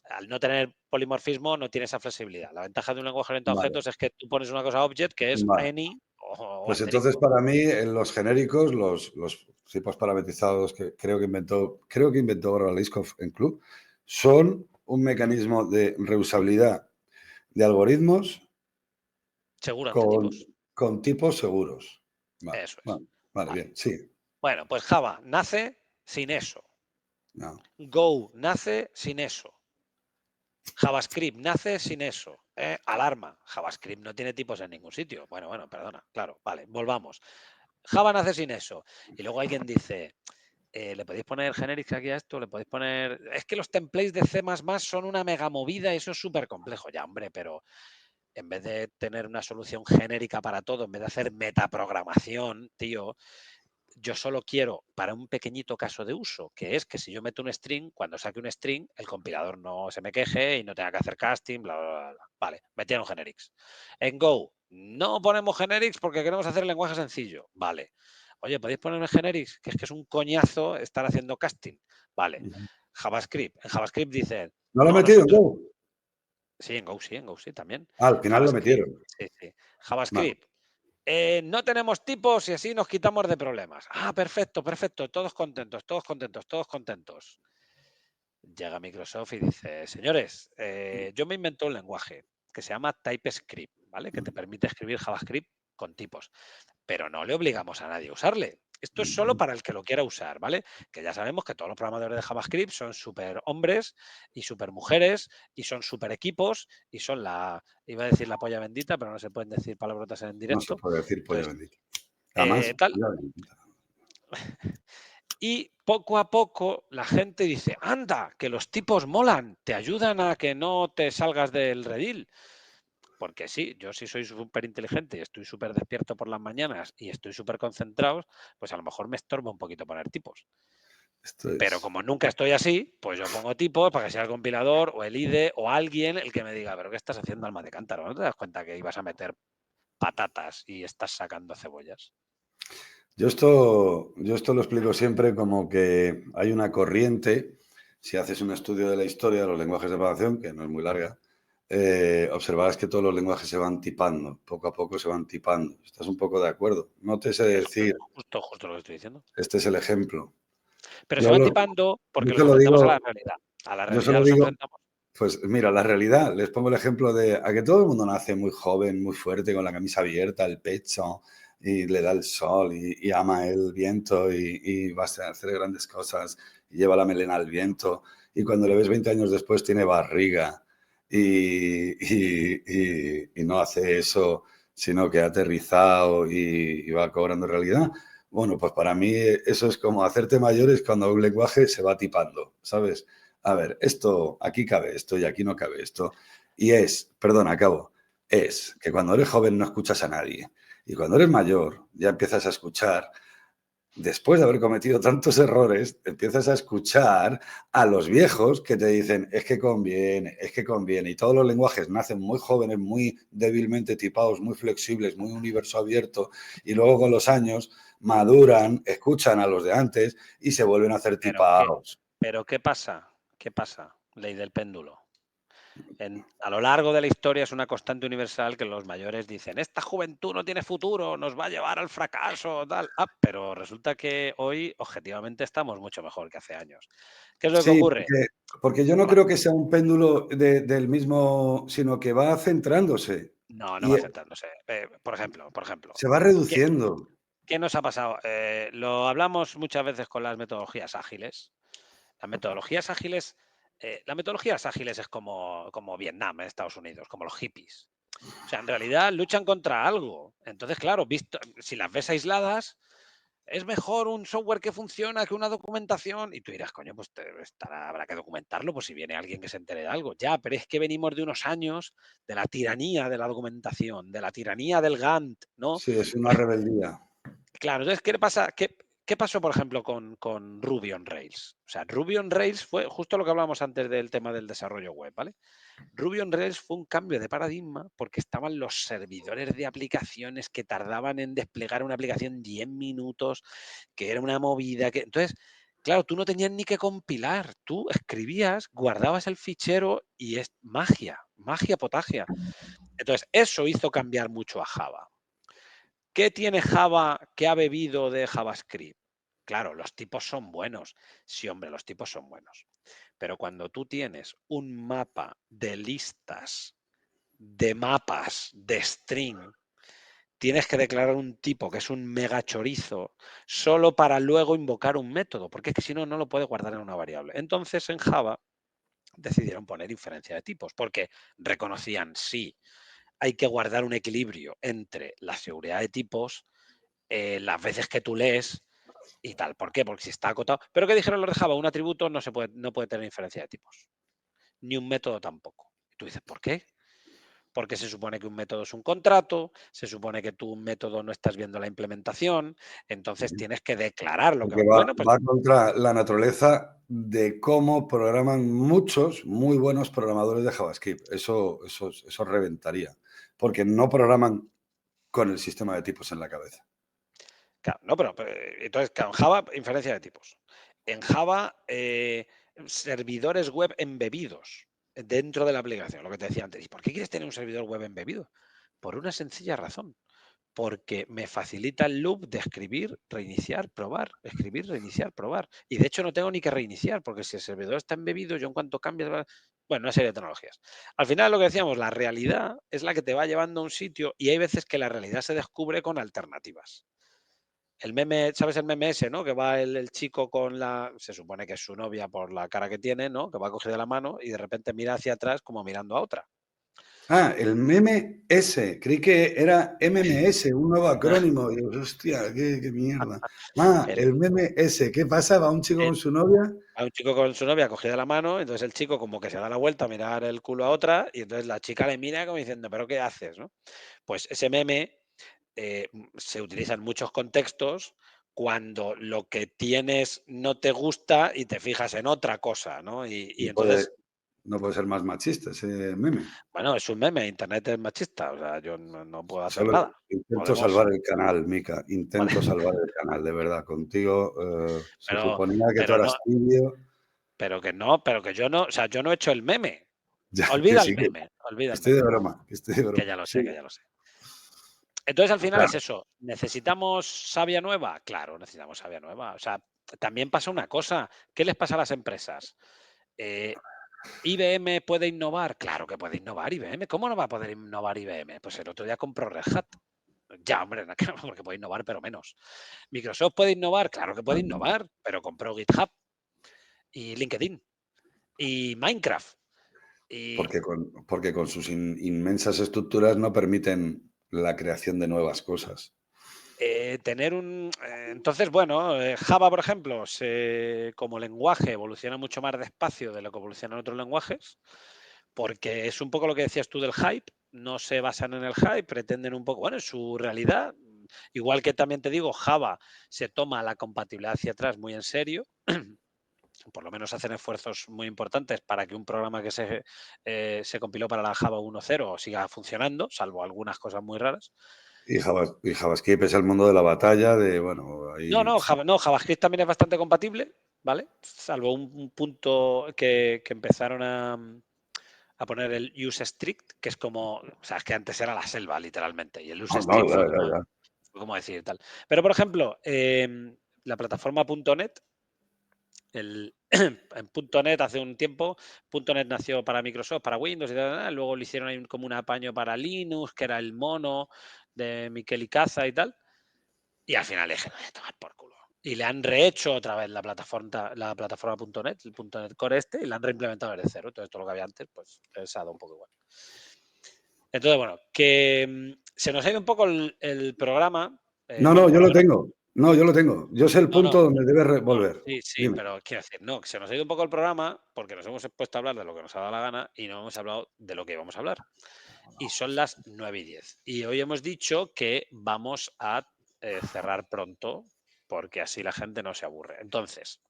al no tener polimorfismo, no tiene esa flexibilidad. La ventaja de un lenguaje orientado a Vale, objetos es que tú pones una cosa object que es vale. any o Pues entonces asterisco. para mí en los genéricos, los tipos parametrizados que creo que inventó Oraliskov en Club, son un mecanismo de reusabilidad de algoritmos Seguro ante con, tipos. con tipos seguros. Vale, Eso es. vale, Vale. bien, sí. Bueno, pues Java nace sin eso. No. Go nace sin eso. JavaScript nace sin eso. Alarma. JavaScript no tiene tipos en ningún sitio. Bueno, perdona. Claro, vale, volvamos. Java nace sin eso. Y luego alguien dice, ¿le podéis poner generics aquí a esto? ¿Le podéis poner...? Es que los templates de C++ son una mega movida y eso es súper complejo. Ya, hombre, pero en vez de tener una solución genérica para todo, en vez de hacer metaprogramación, tío, yo solo quiero para un pequeñito caso de uso, que es que si yo meto un string, cuando saque un string, el compilador no se me queje y no tenga que hacer casting, bla, bla, bla, bla. Vale, metieron generics. En Go, no ponemos generics porque queremos hacer el lenguaje sencillo. Vale. Oye, ¿podéis ponerme generics? Que es un coñazo estar haciendo casting. Vale. JavaScript. En JavaScript dicen, ¿No lo he no, metido en nosotros... Go? Sí, en Go sí, también. Al final lo JavaScript, metieron. sí. Vale. JavaScript. No tenemos tipos y así nos quitamos de problemas. Ah, perfecto. Todos contentos. Llega Microsoft y dice, señores, yo me inventé un lenguaje que se llama TypeScript, ¿vale? Que te permite escribir JavaScript con tipos, pero no le obligamos a nadie a usarle. Esto es solo para el que lo quiera usar, ¿vale? Que ya sabemos que todos los programadores de JavaScript son súper hombres y súper mujeres y son súper equipos y son iba a decir la polla bendita, pero no se pueden decir palabrotas en No se directo. puede decir polla Entonces, bendita. Además, tal. polla bendita. Y poco a poco la gente dice, anda, que los tipos molan, te ayudan a que no te salgas del redil. Porque sí, yo sí soy súper inteligente y estoy súper despierto por las mañanas y estoy súper concentrado, pues a lo mejor me estorba un poquito poner tipos. Esto Pero es... como nunca estoy así, pues yo pongo tipos para que sea el compilador o el IDE o alguien el que me diga, pero ¿qué estás haciendo, alma de cántaro? ¿No te das cuenta que ibas a meter patatas y estás sacando cebollas? Yo esto lo explico siempre como que hay una corriente, si haces un estudio de la historia de los lenguajes de programación, que no es muy larga, observarás que todos los lenguajes se van tipando, poco a poco se van tipando. ¿Estás un poco de acuerdo? No te sé decir, Justo lo que estoy diciendo. este es el ejemplo. Pero se Yo, van lo- tipando yo porque se los lo enfrentamos a digo, la realidad. A la yo se realidad lo los digo, enfrentamos. pues mira, la realidad, les pongo el ejemplo de a que todo el mundo nace muy joven, muy fuerte, con la camisa abierta, el pecho, y le da el sol y ama el viento y va a hacer grandes cosas y lleva la melena al viento. Y cuando le ves 20 años después tiene barriga y no hace eso, sino que ha aterrizado y va cobrando realidad. Bueno, pues para mí eso es como hacerte mayores cuando un lenguaje se va tipando, ¿sabes? A ver, esto, aquí cabe esto y aquí no cabe esto. Y acabo, es que cuando eres joven no escuchas a nadie. Y cuando eres mayor ya empiezas a escuchar, después de haber cometido tantos errores, empiezas a escuchar a los viejos que te dicen, es que conviene, es que conviene. Y todos los lenguajes nacen muy jóvenes, muy débilmente tipados, muy flexibles, muy universo abierto. Y luego con los años maduran, escuchan a los de antes y se vuelven a hacer tipados. Pero ¿qué pasa? ¿Qué pasa? Ley del péndulo. A lo largo de la historia es una constante universal que los mayores dicen, esta juventud no tiene futuro, nos va a llevar al fracaso, tal. Ah, pero resulta que hoy objetivamente estamos mucho mejor que hace años. ¿Qué es lo que Sí, ocurre? porque yo no creo que sea un péndulo del mismo, sino que va centrándose No y va centrándose. Por ejemplo, se va ¿qué, reduciendo. qué nos ha pasado? Lo hablamos muchas veces con las metodologías ágiles. Las metodologías ágiles es como Vietnam en Estados Unidos, como los hippies. O sea, en realidad luchan contra algo. Entonces, claro, si las ves aisladas, es mejor un software que funciona que una documentación. Y tú dirás, coño, pues habrá que documentarlo, pues si viene alguien que se entere de algo. Ya, pero es que venimos de unos años de la tiranía de la documentación, de la tiranía del Gantt, ¿no? Sí, es una rebeldía. Claro, entonces, ¿qué le pasa? ¿Qué pasó, por ejemplo, con Ruby on Rails? O sea, Ruby on Rails fue justo lo que hablábamos antes del tema del desarrollo web, ¿vale? Ruby on Rails fue un cambio de paradigma porque estaban los servidores de aplicaciones que tardaban en desplegar una aplicación 10 minutos, que era una movida. Entonces, claro, tú no tenías ni que compilar. Tú escribías, guardabas el fichero y es magia, magia potagia. Entonces, eso hizo cambiar mucho a Java. ¿Qué tiene Java que ha bebido de JavaScript? Claro, los tipos son buenos. Sí, hombre, los tipos son buenos. Pero cuando tú tienes un mapa de listas, de mapas, de string, tienes que declarar un tipo que es un mega chorizo solo para luego invocar un método, porque es que si no, no lo puede guardar en una variable. Entonces, en Java decidieron poner inferencia de tipos, porque reconocían, sí, hay que guardar un equilibrio entre la seguridad de tipos, las veces que tú lees y tal. ¿Por qué? Porque si está acotado. Pero ¿qué dijeron los de Java? Un atributo no puede tener inferencia de tipos, ni un método tampoco. Y tú dices, ¿por qué? Porque se supone que un método es un contrato, se supone que tú un método no estás viendo la implementación, entonces tienes que declarar lo que Porque va. Bueno, pues va contra la naturaleza de cómo programan muchos muy buenos programadores de JavaScript. Eso reventaría. Porque no programan con el sistema de tipos en la cabeza. claro, no, pero entonces, claro, en Java, inferencia de tipos. En Java, servidores web embebidos dentro de la aplicación, lo que te decía antes. ¿Y por qué quieres tener un servidor web embebido? Por una sencilla razón. Porque me facilita el loop de escribir, reiniciar, probar, escribir, reiniciar, probar. Y de hecho no tengo ni que reiniciar, porque si el servidor está embebido, yo en cuanto cambie, bueno, una serie de tecnologías. Al final lo que decíamos, la realidad es la que te va llevando a un sitio y hay veces que la realidad se descubre con alternativas. El meme, ¿sabes el meme ese, no? Que va el chico con se supone que es su novia por la cara que tiene, ¿no? Que va cogida de la mano y de repente mira hacia atrás como mirando a otra. Ah, el meme S. Creí que era MMS, un nuevo acrónimo. Digo, hostia, qué mierda. Ah, El, el meme S. ¿Qué pasa? ¿Va un chico con su novia? a un chico con su novia cogida de la mano, entonces el chico como que se da la vuelta a mirar el culo a otra y entonces la chica le mira como diciendo, ¿pero qué haces? ¿No? Pues ese meme se utiliza en muchos contextos cuando lo que tienes no te gusta y te fijas en otra cosa, ¿no? Y No puede, entonces, no puede ser más machista ese meme. bueno, es un meme, Internet es machista, o sea, yo no puedo hacer Solo nada. intento Podemos, salvar el canal, Mica. Intento salvar el canal, de verdad. Contigo se pero, suponía que tú pero no, eras tibio. pero que yo no, o sea, yo no he hecho el meme. Ya, que Olvida el sí, meme, olvida que el estoy de meme, broma, que estoy de que broma. ya lo sé, Sí. que ya lo sé. Entonces, al final Claro. es eso. ¿Necesitamos savia nueva? Claro, necesitamos savia nueva. O sea, también pasa una cosa. ¿Qué les pasa a las empresas? ¿IBM puede innovar? Claro que puede innovar IBM. ¿Cómo no va a poder innovar IBM? Pues el otro día compró Red Hat. Ya, hombre, no, porque puede innovar, pero menos. ¿Microsoft puede innovar? Claro que puede innovar, pero compró GitHub y LinkedIn y Minecraft. Y Porque con sus inmensas estructuras no permiten la creación de nuevas cosas. tener un... entonces, bueno, Java, por ejemplo, como lenguaje evoluciona mucho más despacio de lo que evolucionan otros lenguajes, porque es un poco lo que decías tú del hype, no se basan en el hype, pretenden un poco, bueno, en su realidad, igual que también te digo, Java se toma la compatibilidad hacia atrás muy en serio, por lo menos hacen esfuerzos muy importantes para que un programa que se compiló para la Java 1.0 siga funcionando, salvo algunas cosas muy raras. Y JavaScript es el mundo de la batalla, de, bueno, No, ahí... no, JavaScript también es bastante compatible, ¿vale? Salvo un punto que empezaron a poner el use strict, que es como, o sea, es que antes era la selva, literalmente, y el use No, no, strict ya. fue como decir tal. Pero, por ejemplo, la plataforma .NET, en .NET hace un tiempo, .NET nació para Microsoft, para Windows y tal, luego le hicieron ahí como un apaño para Linux, que era el mono de Miquel Icaza y tal, y al final le dije, voy a tomar por culo. Y le han rehecho otra vez la plataforma .NET, el .NET Core y la han reimplementado desde cero. Entonces todo lo que había antes, pues se ha dado un poco igual. Entonces, bueno, que se nos ha ido un poco el programa. No, Bueno, yo por lo lo menos. tengo. No, yo lo tengo. Yo sé el No, no, punto donde debes no, volver. sí, Dime. pero quiero decir, no, que se nos ha ido un poco el programa porque nos hemos puesto a hablar de lo que nos ha dado la gana y no hemos hablado de lo que íbamos a hablar. Y son las 9:10. Y hoy hemos dicho que vamos a cerrar pronto porque así la gente no se aburre. Entonces,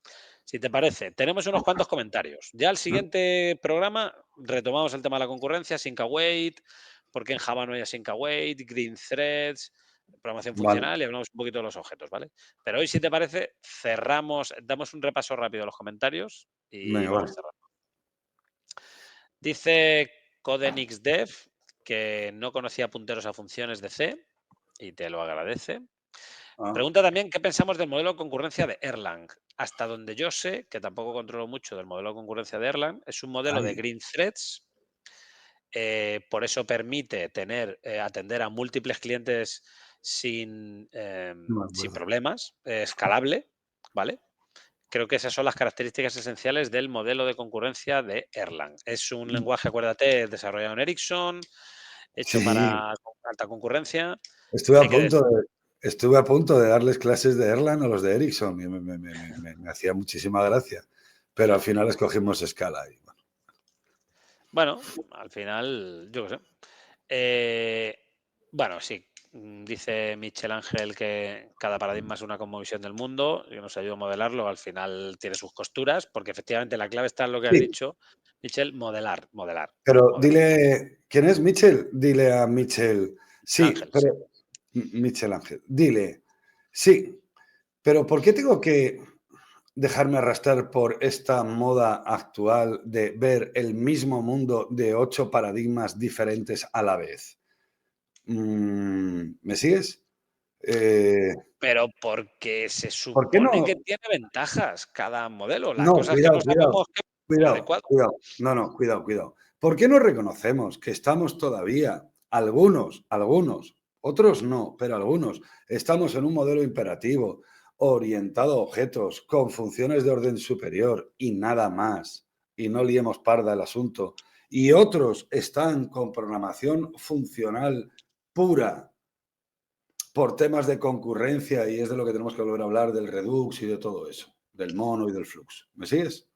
si te parece, tenemos unos cuantos comentarios. Ya al siguiente programa retomamos el tema de la concurrencia, sync await, por qué en Java no hay sync await, green threads, programación Vale. funcional y hablamos un poquito de los objetos, ¿vale? Pero hoy, si te parece, cerramos, damos un repaso rápido a los comentarios y Venga, vamos vale. cerrando. Dice CodenXDev que no conocía punteros a funciones de C y te lo agradece. Ah, Pregunta también qué pensamos del modelo de concurrencia de Erlang. Hasta donde yo sé, que tampoco controlo mucho del modelo de concurrencia de Erlang, es un modelo de ahí. green threads. Por eso permite atender a múltiples clientes sin No me acuerdo. problemas, escalable, ¿vale? Creo que esas son las características esenciales del modelo de concurrencia de Erlang. Es un lenguaje, acuérdate, desarrollado en Ericsson, hecho Sí, para alta concurrencia. estuve a Hay que punto decir, de, estuve a punto de darles clases de Erlang a los de Ericsson y me hacía muchísima gracia. Pero al final escogimos Scala. Y, bueno. bueno, al final, yo qué sé. Bueno, sí, dice Michel Ángel que cada paradigma es una cosmovisión del mundo. Yo nos ayudo a modelarlo. Al final tiene sus costuras, porque efectivamente la clave está en lo que has Sí, dicho, Michel, modelar. pero dile, ¿quién es Michel? Dile a Michel, sí, Ángel, sí. pero Michel Ángel, dile, sí, pero ¿por qué tengo que dejarme arrastrar por esta moda actual de ver el mismo mundo de 8 paradigmas diferentes a la vez? ¿Me sigues? Eh, Pero porque se ¿Por qué supone que no? tiene ventajas cada modelo. La No, cosa es que no cuidado, cuidado, sabemos qué es más cuidado, adecuado. cuidado. No, no, cuidado, cuidado. ¿Por qué no reconocemos que estamos todavía, algunos, otros no, pero algunos, estamos en un modelo imperativo orientado a objetos con funciones de orden superior y nada más? Y no liemos parda el asunto. Y otros están con programación funcional pura por temas de concurrencia y es de lo que tenemos que volver a hablar, del Redux y de todo eso, del mono y del flux. ¿Me sigues?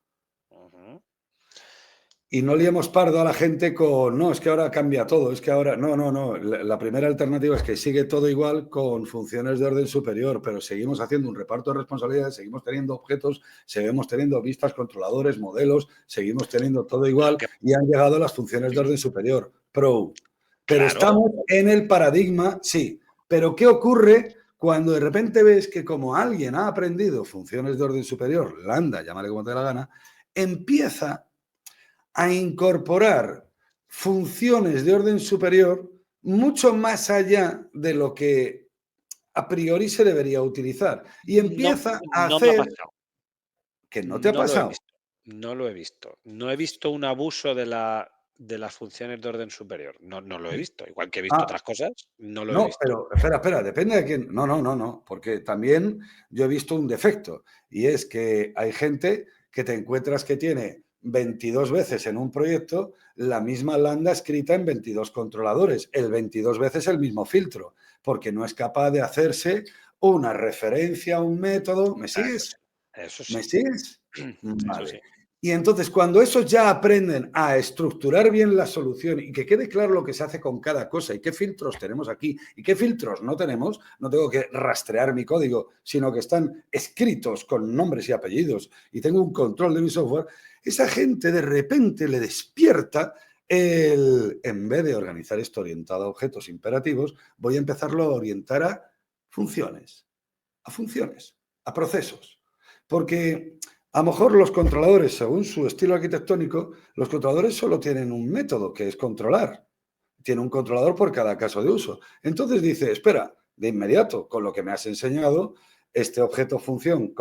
Ujú. Y no liemos pardo a la gente con, no, es que ahora cambia todo, es que ahora, no, no, no. La primera alternativa es que sigue todo igual con funciones de orden superior, pero seguimos haciendo un reparto de responsabilidades, seguimos teniendo objetos, seguimos teniendo vistas, controladores, modelos, seguimos teniendo todo Pero igual que, y han llegado las funciones de orden superior, Pro. Pero claro, estamos en el paradigma, sí. Pero ¿qué ocurre cuando de repente ves que como alguien ha aprendido funciones de orden superior, lambda, llámale como te dé la gana, empieza a incorporar funciones de orden superior mucho más allá de lo que a priori se debería utilizar. Y no, empieza a no me ha hacer pasado. que no te ha No lo he pasado. visto. No lo he visto. No he visto un abuso de las funciones de orden superior. No, no lo he visto. Igual que he visto Ah, otras cosas, no lo he no, visto. pero espera, depende de quién. No, no, no, no, porque también yo he visto un defecto y es que hay gente que te encuentras que tiene 22 veces en un proyecto la misma lambda escrita en 22 controladores, el 22 veces el mismo filtro, porque no es capaz de hacerse una referencia a un método. ¿Me Eso sí. sigues? Eso sí. ¿Me sigues? Eso sí. Vale. Y entonces, cuando esos ya aprenden a estructurar bien la solución y que quede claro lo que se hace con cada cosa y qué filtros tenemos aquí y qué filtros no tenemos, no tengo que rastrear mi código, sino que están escritos con nombres y apellidos y tengo un control de mi software, esa gente de repente le despierta en vez de organizar esto orientado a objetos imperativos, voy a empezarlo a orientar a funciones, a procesos. Porque a lo mejor los controladores, según su estilo arquitectónico, los controladores solo tienen un método, que es controlar. Tiene un controlador por cada caso de uso. Entonces dice, espera, de inmediato, con lo que me has enseñado, este objeto función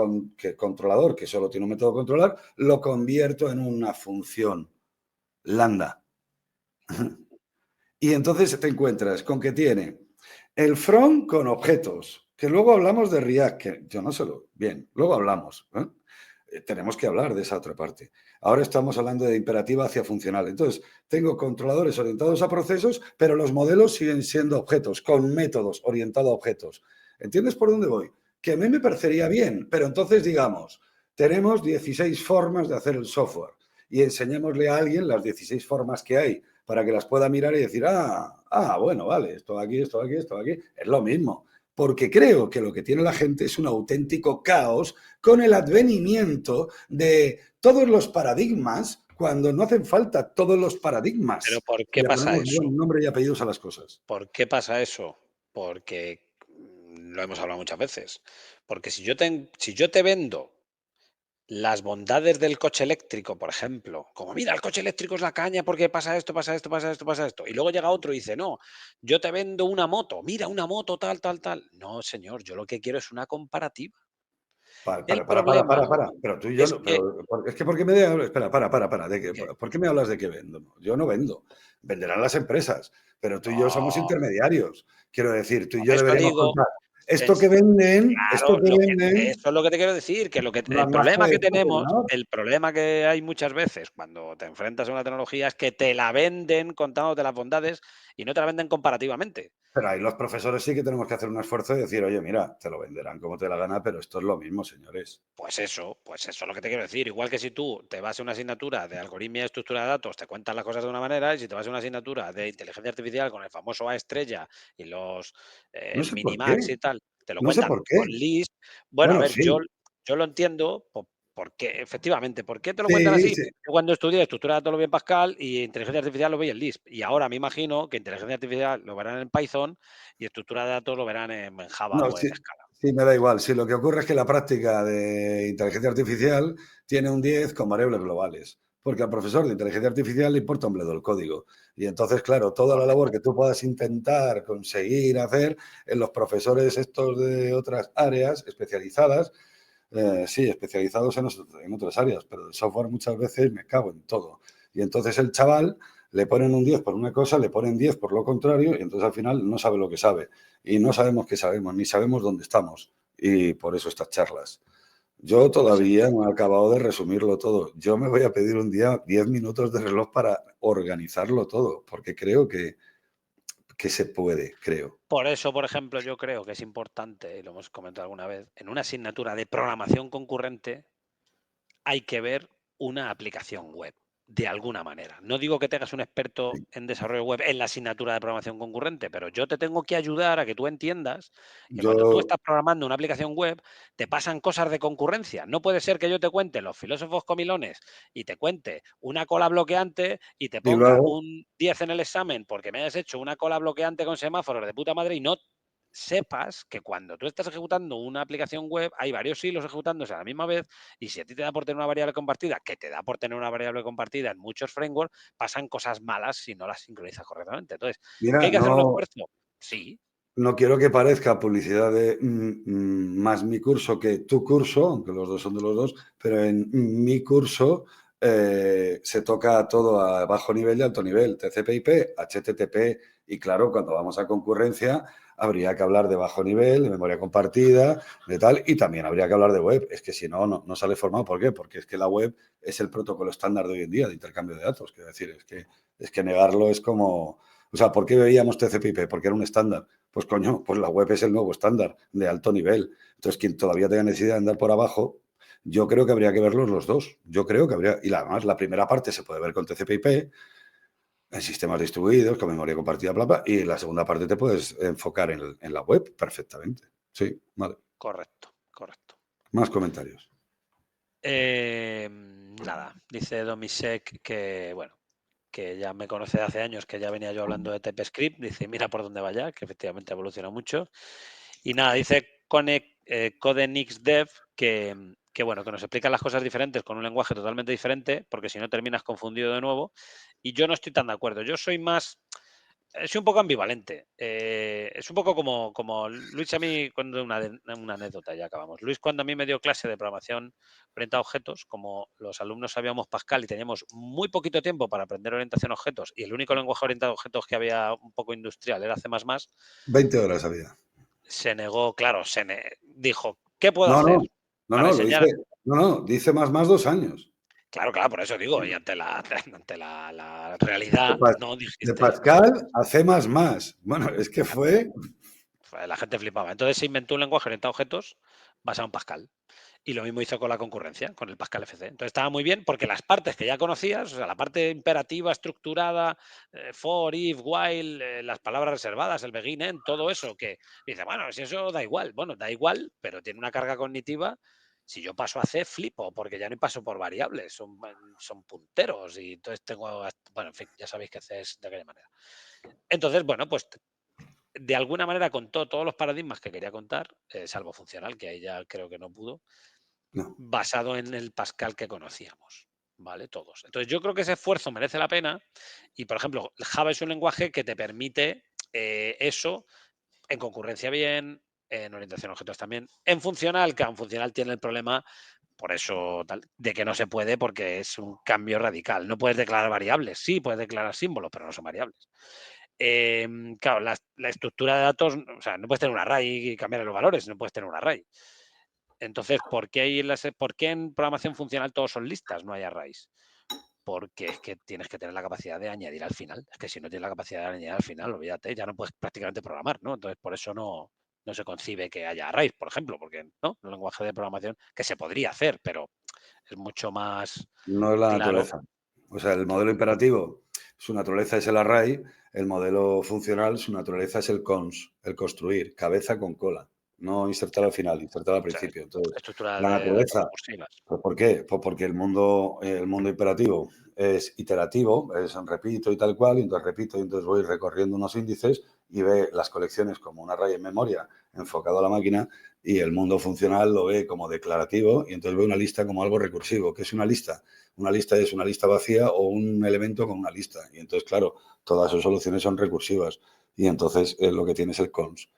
controlador, que solo tiene un método controlar, lo convierto en una función lambda. Y entonces te encuentras con que tiene el front con objetos, que luego hablamos de React, que yo no sé lo bien, luego hablamos. Tenemos que hablar de esa otra parte. Ahora estamos hablando de imperativa hacia funcional. Entonces, tengo controladores orientados a procesos, pero los modelos siguen siendo objetos, con métodos orientados a objetos. ¿Entiendes por dónde voy? Que a mí me parecería bien, pero entonces digamos, tenemos 16 formas de hacer el software y enseñémosle a alguien las 16 formas que hay para que las pueda mirar y decir, bueno, vale, esto aquí, esto aquí, esto aquí, es lo mismo. porque creo que lo que tiene la gente es un auténtico caos con el advenimiento de todos los paradigmas cuando no hacen falta todos los paradigmas. Pero ¿por Si qué le pasa ponemos eso? buen nombre y apellidos a las cosas. ¿Por qué pasa eso? Porque lo hemos hablado muchas veces. Porque si yo te vendo las bondades del coche eléctrico, por ejemplo, como mira, el coche eléctrico es la caña porque pasa esto, pasa esto, pasa esto, pasa esto. Y luego llega otro y dice, no, yo te vendo una moto, mira, una moto tal, tal, tal. No, señor, yo lo que quiero es una comparativa. El problema Para. Pero tú y yo, es que es que ¿por qué me hablas? Espera, para. ¿qué? ¿Por qué me hablas de que vendo? Yo no vendo. Venderán las empresas, pero tú y yo somos No, intermediarios. Quiero decir, tú y por yo eso deberíamos digo, contar. Esto que sens- venden, esto claro, que venden, eso es lo que te quiero decir, que el más problema que puede ser, tenemos, ¿no? el problema que hay muchas veces cuando te enfrentas a una tecnología es que te la venden contándote las bondades y no te la venden comparativamente. Pero ahí los profesores sí que tenemos que hacer un esfuerzo y decir, oye, mira, te lo venderán como te dé la gana, pero esto es lo mismo, señores. Pues eso es lo que te quiero decir. Igual que si tú te vas a una asignatura de algoritmia y estructura de datos, te cuentan las cosas de una manera, y si te vas a una asignatura de inteligencia artificial con el famoso A estrella y No el sé por qué. Minimax y tal, te lo No sé cuentan por con qué. Lisp. Bueno, a Bueno, ver, sí. yo lo entiendo porque, efectivamente, ¿por qué te lo cuentan Sí, así? sí. Yo cuando estudié estructura de datos lo vi en Pascal y inteligencia artificial lo vi en Lisp. Y ahora me imagino que inteligencia artificial lo verán en Python y estructura de datos lo verán en Java No, o en sí, Scala. sí, me da igual. Sí, lo que ocurre es que la práctica de inteligencia artificial tiene un 10 con variables globales, porque al profesor de inteligencia artificial le importa un bledo el código. Y entonces, claro, toda la labor Correcto. que tú puedas intentar conseguir hacer en los profesores estos de otras áreas especializadas, sí, especializados en otras áreas, pero el software muchas veces me cago en todo. Y entonces el chaval le ponen un 10 por una cosa, le ponen 10 por lo contrario, y entonces al final no sabe lo que sabe. Y no sabemos qué sabemos, ni sabemos dónde estamos. Y por eso estas charlas. Yo Pues todavía no he acabado de resumirlo todo. Yo me voy a pedir un día 10 minutos de reloj para organizarlo todo, porque creo que se puede, creo. por eso, por ejemplo, yo creo que es importante, y lo hemos comentado alguna vez, en una asignatura de programación concurrente hay que ver una aplicación web, de alguna manera. No digo que tengas un experto en desarrollo web en la asignatura de programación concurrente, pero yo te tengo que ayudar a que tú entiendas que cuando tú Yo, estás programando una aplicación web, te pasan cosas de concurrencia. No puede ser que yo te cuente los filósofos comilones y te cuente una cola bloqueante y te y ponga luego, un 10 en el examen porque me hayas hecho una cola bloqueante con semáforos de puta madre y no sepas que cuando tú estás ejecutando una aplicación web hay varios hilos ejecutándose a la misma vez y si a ti te da por tener una variable compartida, que te da por tener una variable compartida en muchos frameworks, pasan cosas malas si no las sincronizas correctamente. Entonces, ¿que hay mira, que hacer un no, esfuerzo? Sí, no quiero que parezca publicidad de más mi curso que tu curso, aunque los dos son de los dos, pero en mi curso se toca todo a bajo nivel y alto nivel, TCP/IP, HTTP, y claro, cuando vamos a concurrencia habría que hablar de bajo nivel, de memoria compartida, de tal, y también habría que hablar de web. Es que si no, no sale formado. ¿Por qué? Porque es que la web es el protocolo estándar de hoy en día de intercambio de datos. Quiero decir, es que negarlo es como... O sea, ¿por qué veíamos TCP/IP? Porque era un estándar. Pues coño, pues la web es el nuevo estándar de alto nivel. Entonces, quien todavía tenga necesidad de andar por abajo, yo creo que habría que verlos los dos. Yo creo que habría. Y además, la primera parte se puede ver con TCP/IP, en sistemas distribuidos, con memoria compartida, bla, bla. Y la segunda parte te puedes enfocar en la web perfectamente. Sí, vale. correcto, correcto. Más comentarios. Nada, dice Domisek que, bueno, que ya me conoce de hace años, que ya venía yo hablando de TypeScript, dice, mira por dónde vaya, que efectivamente evoluciona mucho. Y nada, dice CodeNixDev que, bueno, que nos explican las cosas diferentes con un lenguaje totalmente diferente, porque si no terminas confundido de nuevo. Y yo no estoy tan de acuerdo. Yo soy un poco ambivalente. Es un poco como Luis a mí, cuando una anécdota, ya acabamos. Luis, cuando a mí me dio clase de programación orientada a objetos, como los alumnos sabíamos Pascal y teníamos muy poquito tiempo para aprender orientación a objetos, y el único lenguaje orientado a objetos que había un poco industrial era C++, 20 horas había. se negó, claro, dijo, ¿qué puedo No, hacer no, no, para no, lo enseñar? dice. No, no, dice más 2 años. Claro, claro, por eso digo, y ante la De, realidad, Pas- no de dijiste, Pascal a C++. Bueno, es que fue. la gente flipaba. Entonces se inventó un lenguaje orientado a objetos basado en Pascal. Y lo mismo hizo con la concurrencia, con el Pascal FC. Entonces estaba muy bien porque las partes que ya conocías, o sea, la parte imperativa, estructurada, for, if, while, las palabras reservadas, el begin, end, todo eso que dice, bueno, si eso da igual. Bueno, da igual, pero tiene una carga cognitiva. Si yo paso a C, flipo, porque ya no paso por variables, son punteros y entonces tengo, bueno, en fin, ya sabéis que C es de aquella manera. Entonces, bueno, pues de alguna manera contó todos los paradigmas que quería contar, salvo funcional, que ahí ya creo que no pudo, No. basado en el Pascal que conocíamos, ¿vale? Todos. Entonces yo creo que ese esfuerzo merece la pena y, por ejemplo, Java es un lenguaje que te permite eso en concurrencia bien, en orientación a objetos también, en funcional, que en funcional tiene el problema, por eso, de que no se puede porque es un cambio radical. No puedes declarar variables, sí, puedes declarar símbolos, pero no son variables. Claro, la estructura de datos, o sea, no puedes tener un array y cambiar los valores, no puedes tener un array. Entonces, ¿por qué en programación funcional todos son listas, no hay arrays? Porque es que tienes que tener la capacidad de añadir al final. Es que si no tienes la capacidad de añadir al final, olvídate, ya no puedes prácticamente programar, ¿no? Entonces, por eso no se concibe que haya arrays, por ejemplo, porque no, un lenguaje de programación que se podría hacer, pero es mucho más No es la claro. naturaleza. O sea, el modelo imperativo, su naturaleza es el array, el modelo funcional, su naturaleza es el cons, el construir, cabeza con cola. No insertar al final, insertar al O sea, principio. Entonces, estructuras la de datos naturaleza, recursivas. pues ¿por qué? Pues porque el mundo imperativo es iterativo, es repito y tal cual, y entonces repito y entonces voy recorriendo unos índices y ve las colecciones como un array en memoria enfocado a la máquina, y el mundo funcional lo ve como declarativo y entonces ve una lista como algo recursivo. ¿Qué es una lista? Una lista es una lista vacía o un elemento con una lista. Y entonces, claro, todas sus soluciones son recursivas. Y entonces lo que tiene es el cons.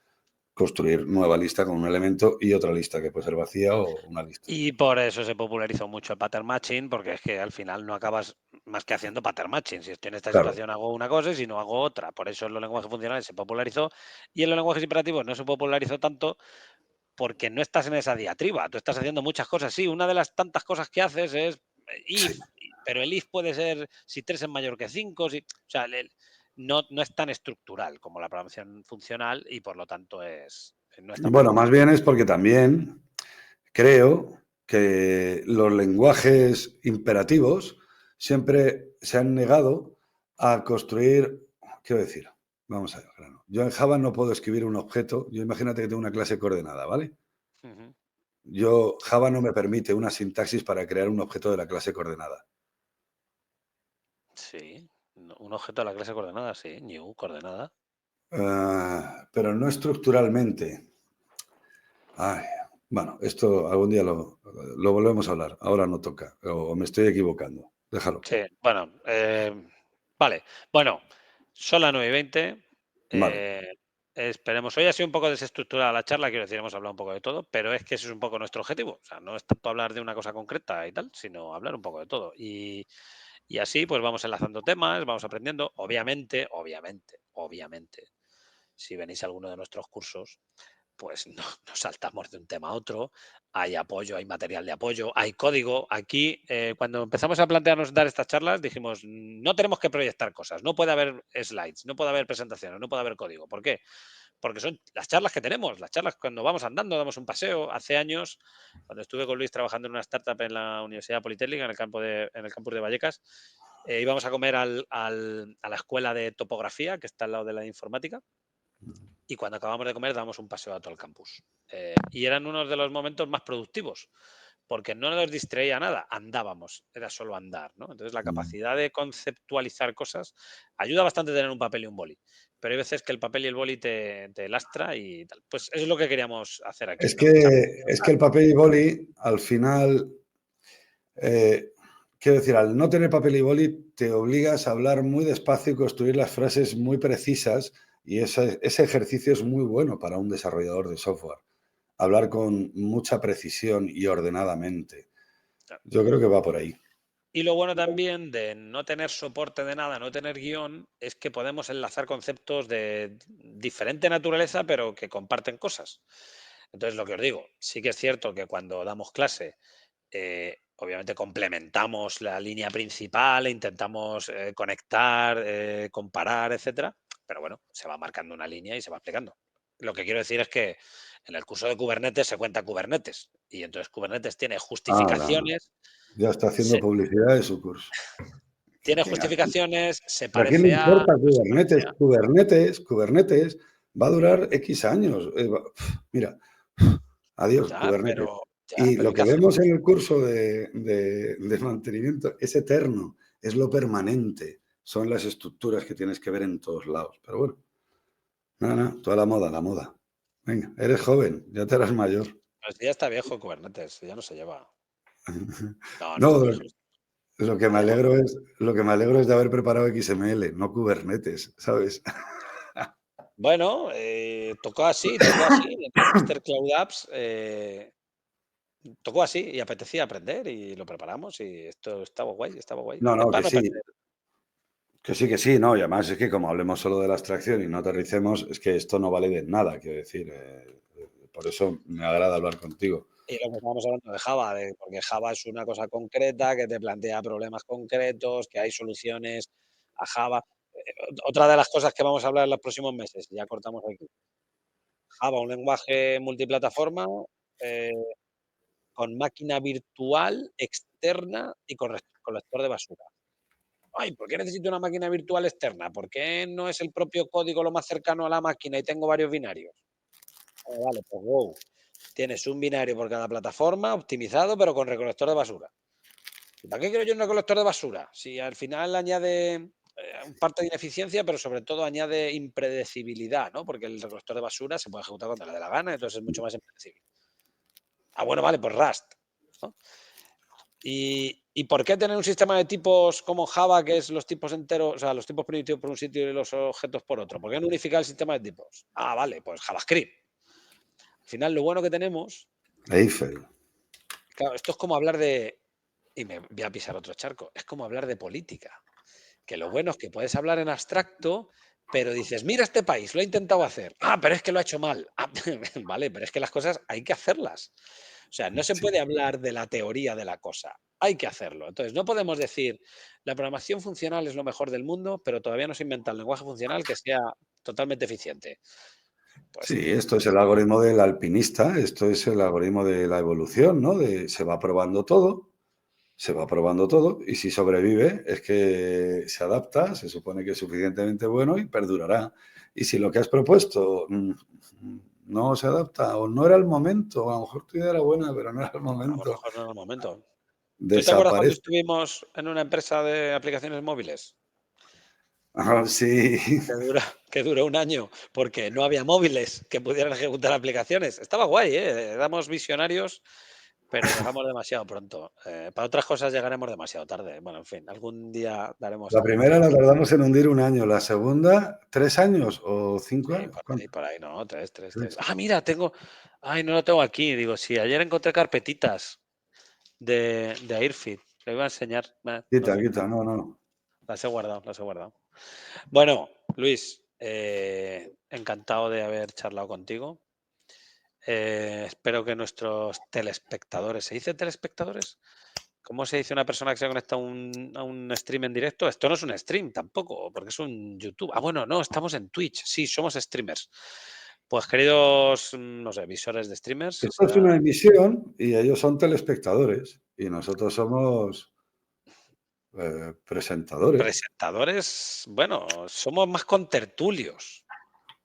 Construir nueva lista con un elemento y otra lista que puede ser vacía o una lista. Y por eso se popularizó mucho el pattern matching, porque es que al final no acabas más que haciendo pattern matching. Si estoy en esta Claro. situación hago una cosa y si no hago otra. Por eso en los lenguajes funcionales se popularizó y en los lenguajes imperativos no se popularizó tanto porque no estás en esa diatriba. Tú estás haciendo muchas cosas. Sí, una de las tantas cosas que haces es Sí. if, pero el if puede ser si 3 es mayor que 5. O sea, no es tan estructural como la programación funcional y por lo tanto no es tan Bueno, más potente. bien es porque también creo que los lenguajes imperativos siempre se han negado a construir, quiero decir, vamos a ver, grano. Yo en Java no puedo escribir un objeto, yo imagínate que tengo una clase coordenada, ¿vale? Ujú. Java no me permite una sintaxis para crear un objeto de la clase coordenada. Sí, un objeto de la clase coordenada, sí, new, coordenada. Pero no estructuralmente. Ay, bueno, esto algún día lo volvemos a hablar. Ahora no toca, o me estoy equivocando. Déjalo. Sí, bueno, vale. Bueno, son las 9:20. Vale. Esperemos. Hoy ha sido un poco desestructurada la charla, quiero decir, hemos hablado un poco de todo, pero es que ese es un poco nuestro objetivo. O sea, no es tanto hablar de una cosa concreta y tal, sino hablar un poco de todo. Y así, pues vamos enlazando temas, vamos aprendiendo. Obviamente, si venís a alguno de nuestros cursos, pues no, nos saltamos de un tema a otro. Hay apoyo, hay material de apoyo, hay código. Aquí, cuando empezamos a plantearnos dar estas charlas, dijimos, no tenemos que proyectar cosas, no puede haber slides, no puede haber presentaciones, no puede haber código. ¿Por qué? Porque son las charlas que tenemos, las charlas cuando vamos andando, damos un paseo. Hace años, cuando estuve con Luis trabajando en una startup en la Universidad Politécnica, en el campus de Vallecas, íbamos a comer a la escuela de topografía, que está al lado de la informática, y cuando acabamos de comer damos un paseo a todo el campus. Y eran unos de los momentos más productivos, porque no nos distraía nada, andábamos, era solo andar, ¿no? Entonces la capacidad de conceptualizar cosas ayuda bastante tener un papel y un boli, pero hay veces que el papel y el boli te lastra y tal. Pues eso es lo que queríamos hacer aquí, Es ¿no? es que el papel y boli, al final, quiero decir, al no tener papel y boli, te obligas a hablar muy despacio y construir las frases muy precisas, y ese ejercicio es muy bueno para un desarrollador de software. Hablar con mucha precisión y ordenadamente. Yo creo que va por ahí. Y lo bueno también de no tener soporte de nada, no tener guión, es que podemos enlazar conceptos de diferente naturaleza, pero que comparten cosas. Entonces, lo que os digo, sí que es cierto que cuando damos clase, obviamente complementamos la línea principal e intentamos conectar, comparar, etcétera, pero bueno, se va marcando una línea y se va explicando. Lo que quiero decir es que en el curso de Kubernetes se cuenta Kubernetes y entonces Kubernetes tiene No. justificaciones, Ya está haciendo publicidad de su curso. se ¿A quién le parece a... importa no se Kubernetes? parece a- Kubernetes va a durar X años. Mira, adiós, Kubernetes. Y pero lo ¿y qué que vemos hacemos? en el curso de mantenimiento es eterno, es lo permanente, son las estructuras que tienes que ver en todos lados. Pero bueno, nada, toda la moda, la moda. Venga, eres joven, ya te harás mayor. Pues ya está viejo Kubernetes, ya no se lleva. No, no No, está viejo. lo que me alegro es de haber preparado XML, no Kubernetes, ¿sabes? Bueno, tocó así. En el Master Cloud Apps tocó así y apetecía aprender y lo preparamos y esto estaba guay, estaba guay. No, Es que para no sí, perder. que sí, no, y además es que como hablemos solo de la abstracción y no aterricemos, es que esto no vale de nada, quiero decir, por eso me agrada hablar contigo. Y lo que estábamos hablando de Java, porque Java es una cosa concreta que te plantea problemas concretos, que hay soluciones a Java. Otra de las cosas que vamos a hablar en los próximos meses, ya cortamos aquí. Java, un lenguaje multiplataforma eh, con máquina virtual externa y con colector de basura. Ay, ¿por qué necesito una máquina virtual externa? ¿Por qué no es el propio código lo más cercano a la máquina y tengo varios binarios? Vale, pues wow. Tienes un binario por cada plataforma, optimizado, pero con recolector de basura. ¿Y para qué quiero yo un recolector de basura? Si al final añade parte de ineficiencia, pero sobre todo añade impredecibilidad, ¿no? Porque el recolector de basura se puede ejecutar cuando le dé la gana, entonces es mucho más impredecible. Ah, bueno, vale, pues Rust, ¿no? ¿Y por qué tener un sistema de tipos como Java, que es los tipos enteros, o sea, los tipos primitivos por un sitio y los objetos por otro? ¿Por qué no unificar el sistema de tipos? Ah, vale, pues JavaScript. Al final, lo bueno que tenemos, Eiffel. claro, esto es como hablar de, y me voy a pisar otro charco, es como hablar de política. Que lo bueno es que puedes hablar en abstracto, pero dices, mira este país, lo ha intentado hacer. Ah, pero es que lo ha hecho mal. Ah, vale, pero es que las cosas hay que hacerlas. O sea, no se Sí. puede hablar de la teoría de la cosa, hay que hacerlo. Entonces, no podemos decir, la programación funcional es lo mejor del mundo, pero todavía no se inventa el lenguaje funcional que sea totalmente eficiente. Pues Sí, esto es el algoritmo del alpinista, esto es el algoritmo de la evolución, ¿no? Se va probando todo, y si sobrevive es que se adapta, se supone que es suficientemente bueno y perdurará. Y si lo que has propuesto no se adapta o no era el momento, a lo mejor tu idea era buena, pero no era el a lo momento, mejor no es el momento. ¿Tú te acuerdas cuando desaparece. estuvimos en una empresa de aplicaciones móviles? Ah, sí, Que duró un año, porque no había móviles que pudieran ejecutar aplicaciones. Estaba guay, ¿eh? Éramos visionarios, pero llegamos demasiado pronto. Para otras cosas llegaremos demasiado tarde. Bueno, en fin, algún día daremos la el anuncio. primera la tardamos en hundir un año, la segunda 3 años o 5 años. Sí, ¿Cuánto? por ahí, no, tres. Ah, mira, tengo. Ay, no lo tengo aquí. Digo, sí, ayer encontré carpetitas de Airfit. Lo iba a enseñar. No sé. Quita, no. Las he guardado, las he guardado. Bueno, Luis, encantado de haber charlado contigo. Espero que nuestros telespectadores, ¿se dice telespectadores? ¿Cómo se dice una persona que se conecta a un stream en directo? Esto no es un stream tampoco, porque es un YouTube. Ah, bueno, no, estamos en Twitch. Sí, somos streamers. Pues queridos, no sé, visores de streamers, Esto es una emisión y ellos son telespectadores y nosotros somos presentadores presentadores, bueno, somos más contertulios.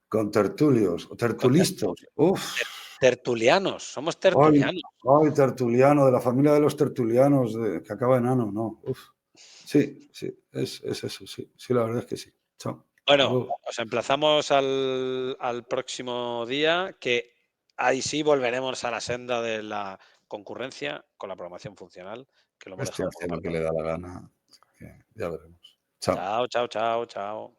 con tertulios, tertulistas. Contertulios. Uf, Tertulianos, somos ay, tertulianos. ay, tertuliano, de la familia de los tertulianos, que acaba en ano, no. Uf. Sí, es eso, sí, la verdad es que sí. Chao. Hasta Bueno, luego. os emplazamos al próximo día, que ahí sí volveremos a la senda de la concurrencia con la programación funcional, que lo hemos Estoy dejado un poco haciendo lo que le aparcado. da la gana. Ya veremos. Chao. Chao, chao, chao, chao.